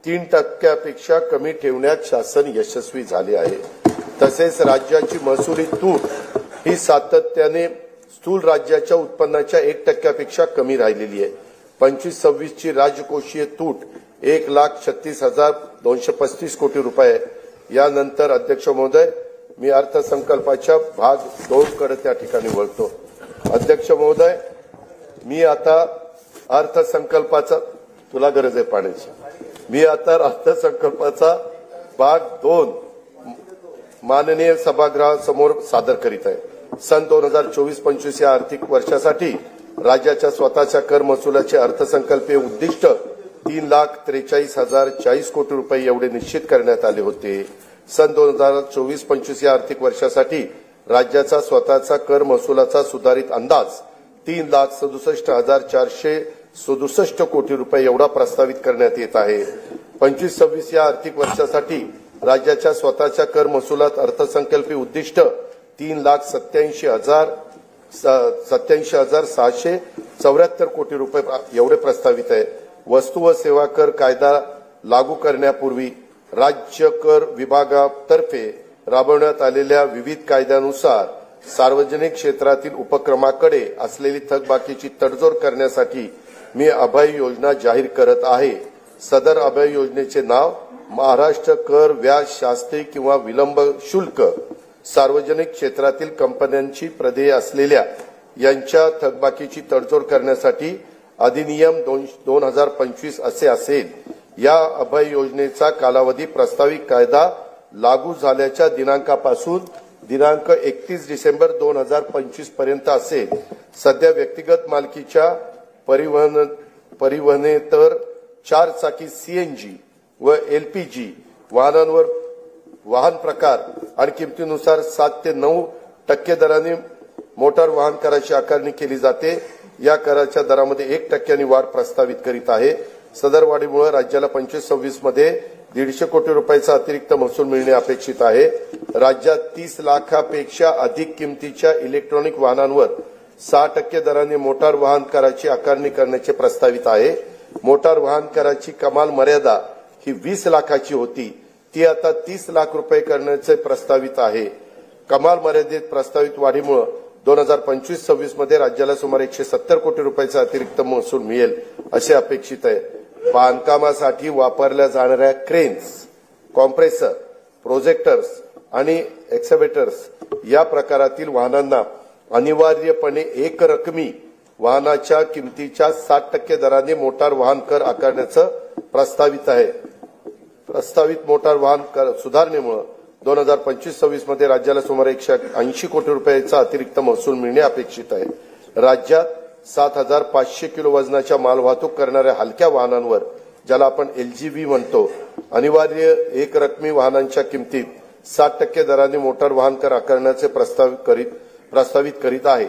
3% कमी ठेवण्यात शासन यशस्वी झाले आहे. तसेच राज्याची महसुली तूट ही सातत्याने स्थूल राज्याच्या उत्पन्नाच्या 1% कमी राहिलेली आहे. 25-26 ची राजकोषीय तूट 1,36,235 कोटी रुपये. यानंतर अध्यक्ष महोदय, मी अर्थसंकल्पाच्या भाग 2 कडे त्या ठिकाणी वळतो. अध्यक्ष महोदय, मी आता अर्थसंकल्पाचा तुला गरज आहे पाण्याची. मी आता अर्थसंकल्पाचा भाग 2 माननीय सभागृहासमोर सादर करीत आहे. सन 2024-25 या आर्थिक वर्षासाठी राज्याच्या स्वतःच्या कर महसुलाचे अर्थसंकल्पीय उद्दिष्ट 3,43,040 कोटी रुपये एवढे निश्चित करण्यात आले होते. सन 2024-25 या आर्थिक वर्षासाठी राज्याचा स्वतःचा कर महसुलाचा सुधारित अंदाज 3,67,400 67 कोटी रुपये एवढा प्रस्तावित करण्यात येत आहे. 25-26 या आर्थिक वर्षासाठी राज्याच्या स्वतःच्या कर महसुलात अर्थसंकल्पीय उद्दिष्ट 3,87,674 कोटी रुपये एवढे प्रस्तावित आहे. वस्तू व सेवा कर कायदा लागू करण्यापूर्वी राज्य कर विभागातर्फे राबवण्यात आलेल्या विविध कायद्यानुसार सार्वजनिक क्षेत्रातील उपक्रमाकडे असलेली थकबाकीची तडजोड करण्यासाठी मी अभय योजना जाहीर करत आहे. सदर अभय योजनेचे नाव महाराष्ट्र कर व्याज शास्ती किंवा विलंब शुल्क सार्वजनिक क्षेत्रातील कंपन्यांची प्रदेय असलेल्या यांच्या थकबाकीची तडजोड करण्यासाठी अधिनियम 2025 असे असेल. या अभय योजनेचा कालावधी प्रस्तावित कायदा लागू झाल्याच्या दिनांकापासून दिनांक 31 डिसेंबर 2025 पर्यंत असेल. सध्या व्यक्तिगत मालकीच्या परिवहनेतर 4 चाकी सीएनजी व एलपीजी वाहनांवर वाहन प्रकार आणि किमतीनुसार 7 ते 9% दराने मोटार वाहन कराची आकारणी केली जाते. या कराच्या दरामध्ये 1% वाढ प्रस्तावित करीत आहे. सदर वाढीमुळे राज्याला 25-26 मध्ये 150 कोटी रुपयाचा अतिरिक्त महसूल मिळणे अपेक्षित आहे. राज्यात 30 लाखापेक्षा अधिक किमतीच्या इलेक्ट्रॉनिक वाहनांवर 6% दराने मोटार वाहन कराची आकारणी करण्याचे प्रस्तावित आहे. मोटार वाहन कराची कमाल मर्यादा ही 20 लाखाची होती, ती आता 30 लाख रुपये करण्याचे प्रस्तावित आहे. कमाल मर्यादेत प्रस्तावित वाढीमुळे 2025-26 मध्ये राज्याला सुमारे 170 कोटी रुपयाचा अतिरिक्त महसूल मिळेल असे अपेक्षित आहे. बांधकामासाठी वापरल्या जाणाऱ्या क्रेन्स, कॉम्प्रेसर, प्रोजेक्टर्स आणि एक्सकॅव्हेटर्स या प्रकारातील वाहनांना अनिवार्यपणे एक रकमी वाहनाच्या किमतीच्या 60% दराने मोटार वाहन कर आकारण्याचं प्रस्तावित आहे. प्रस्तावित मोटार वाहन कर सुधारणेमुळे 2025-26 मध्ये राज्याला सुमारे 180 कोटी रुपयाचा अतिरिक्त महसूल मिळणे अपेक्षित आहे. राज्यात 7,500 किलो वजनाच्या मालवाहतूक करणाऱ्या हलक्या वाहनांवर, ज्याला आपण एलजीव्ही म्हणतो, अनिवार्य एक रकमी वाहनांच्या किमतीत 60% दराने मोटार वाहन कर आकारण्याचे प्रस्तावित करीत आहे.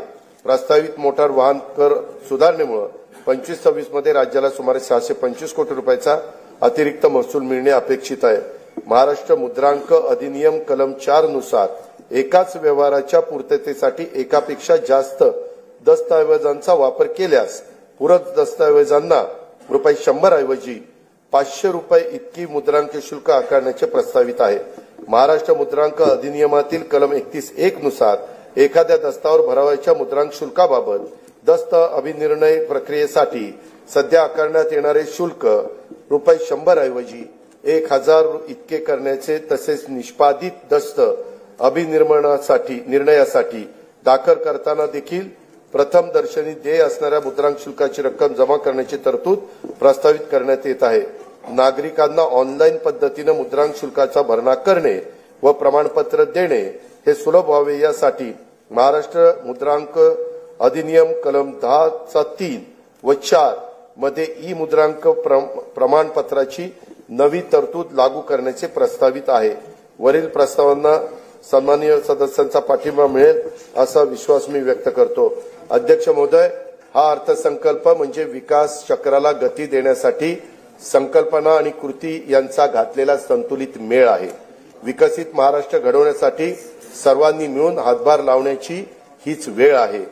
प्रस्तावित मोटार वाहन कर सुधारणेमुळे 25-26 मध्ये राज्याला सुमारे 625 कोटी रुपयाचा अतिरिक्त महसूल मिळणे अपेक्षित आहे. महाराष्ट्र मुद्रांक अधिनियम कलम 4 नुसार एकाच व्यवहाराच्या पूर्ततेसाठी एकापेक्षा जास्त दस्तऐवजांचा वापर केल्यास पूरक दस्तऐवजांना ₹100 ऐवजी ₹500 इतकी मुद्रांक शुल्क आकारण्याचे प्रस्तावित आहे. महाराष्ट्र मुद्रांक अधिनियमातील कलम 31(1) नुसार एखाद्या दस्तावर भरावयाच्या मुद्रांक शुल्काबाबत दस्त अभिनिर्णय प्रक्रियेसाठी सध्या आकारण्यात येणारे शुल्क ₹100 ऐवजी 1000 इतके करण्याचे, तसेच निष्पादित दस्त निर्णयासाठी दाखल करताना देखील प्रथम दर्शनी देय असणाऱ्या मुद्रांक शुल्काची रक्कम जमा करण्याची तरतूद प्रस्तावित करण्यात येत आहे. नागरिकांना ऑनलाईन पद्धतीने मुद्रांक शुल्काचा भरणा करणे व प्रमाणपत्र देणे हे सुलभ व्हावे यासाठी महाराष्ट्र मुद्रांक अधिनियम कलम 10(3) व 4 मध्ये ई मुद्रांक प्रमाणपत्राची नवी तरतूद लागू करण्याचे प्रस्तावित आहे. वरील प्रस्तावांना सन्माननीय सदस्यांचा पाठिंबा मिळेल असा विश्वास मी व्यक्त करतो. अध्यक्ष महोदय, हा अर्थसंकल्प म्हणजे विकास चक्राला गती देण्यासाठी संकल्पना आणि कृती यांचा घातलेला संतुलित मेळ आहे. विकसित महाराष्ट्र घडवण्यासाठी सर्वांनी मिळून हातभार लावण्याची हीच वेळ आहे.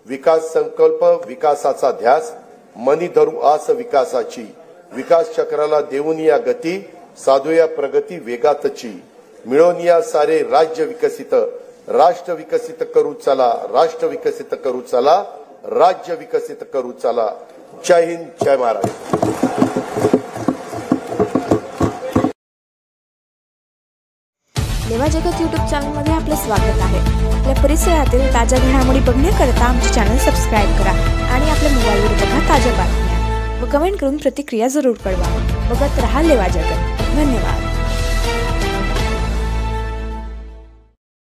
विकास संकल्प, विकासाचा ध्यास, मनी धरू आस विकासाची, विकास चक्राला देऊन या गती, साधूया प्रगती वेगातची, मिळून या सारे राज्य विकसित, राष्ट्र विकसित करू चला, राष्ट्र विकसित करू चला, राज्य विकसित करू चला. जय हिंद, जय महाराष्ट्र. लेवा जगत यूट्यूब चॅनलमध्ये आपले स्वागत आहे. आपल्या परिसरातील ताज्या घडामोडी बघण्याकरता आमचे चॅनल सबस्क्राईब करा आणि आपल्या मोबाईलवर बघा ताज्या बातम्या व कमेंट करून प्रतिक्रिया जरूर कळवा. बघत रहा लेवा जगत. धन्यवाद.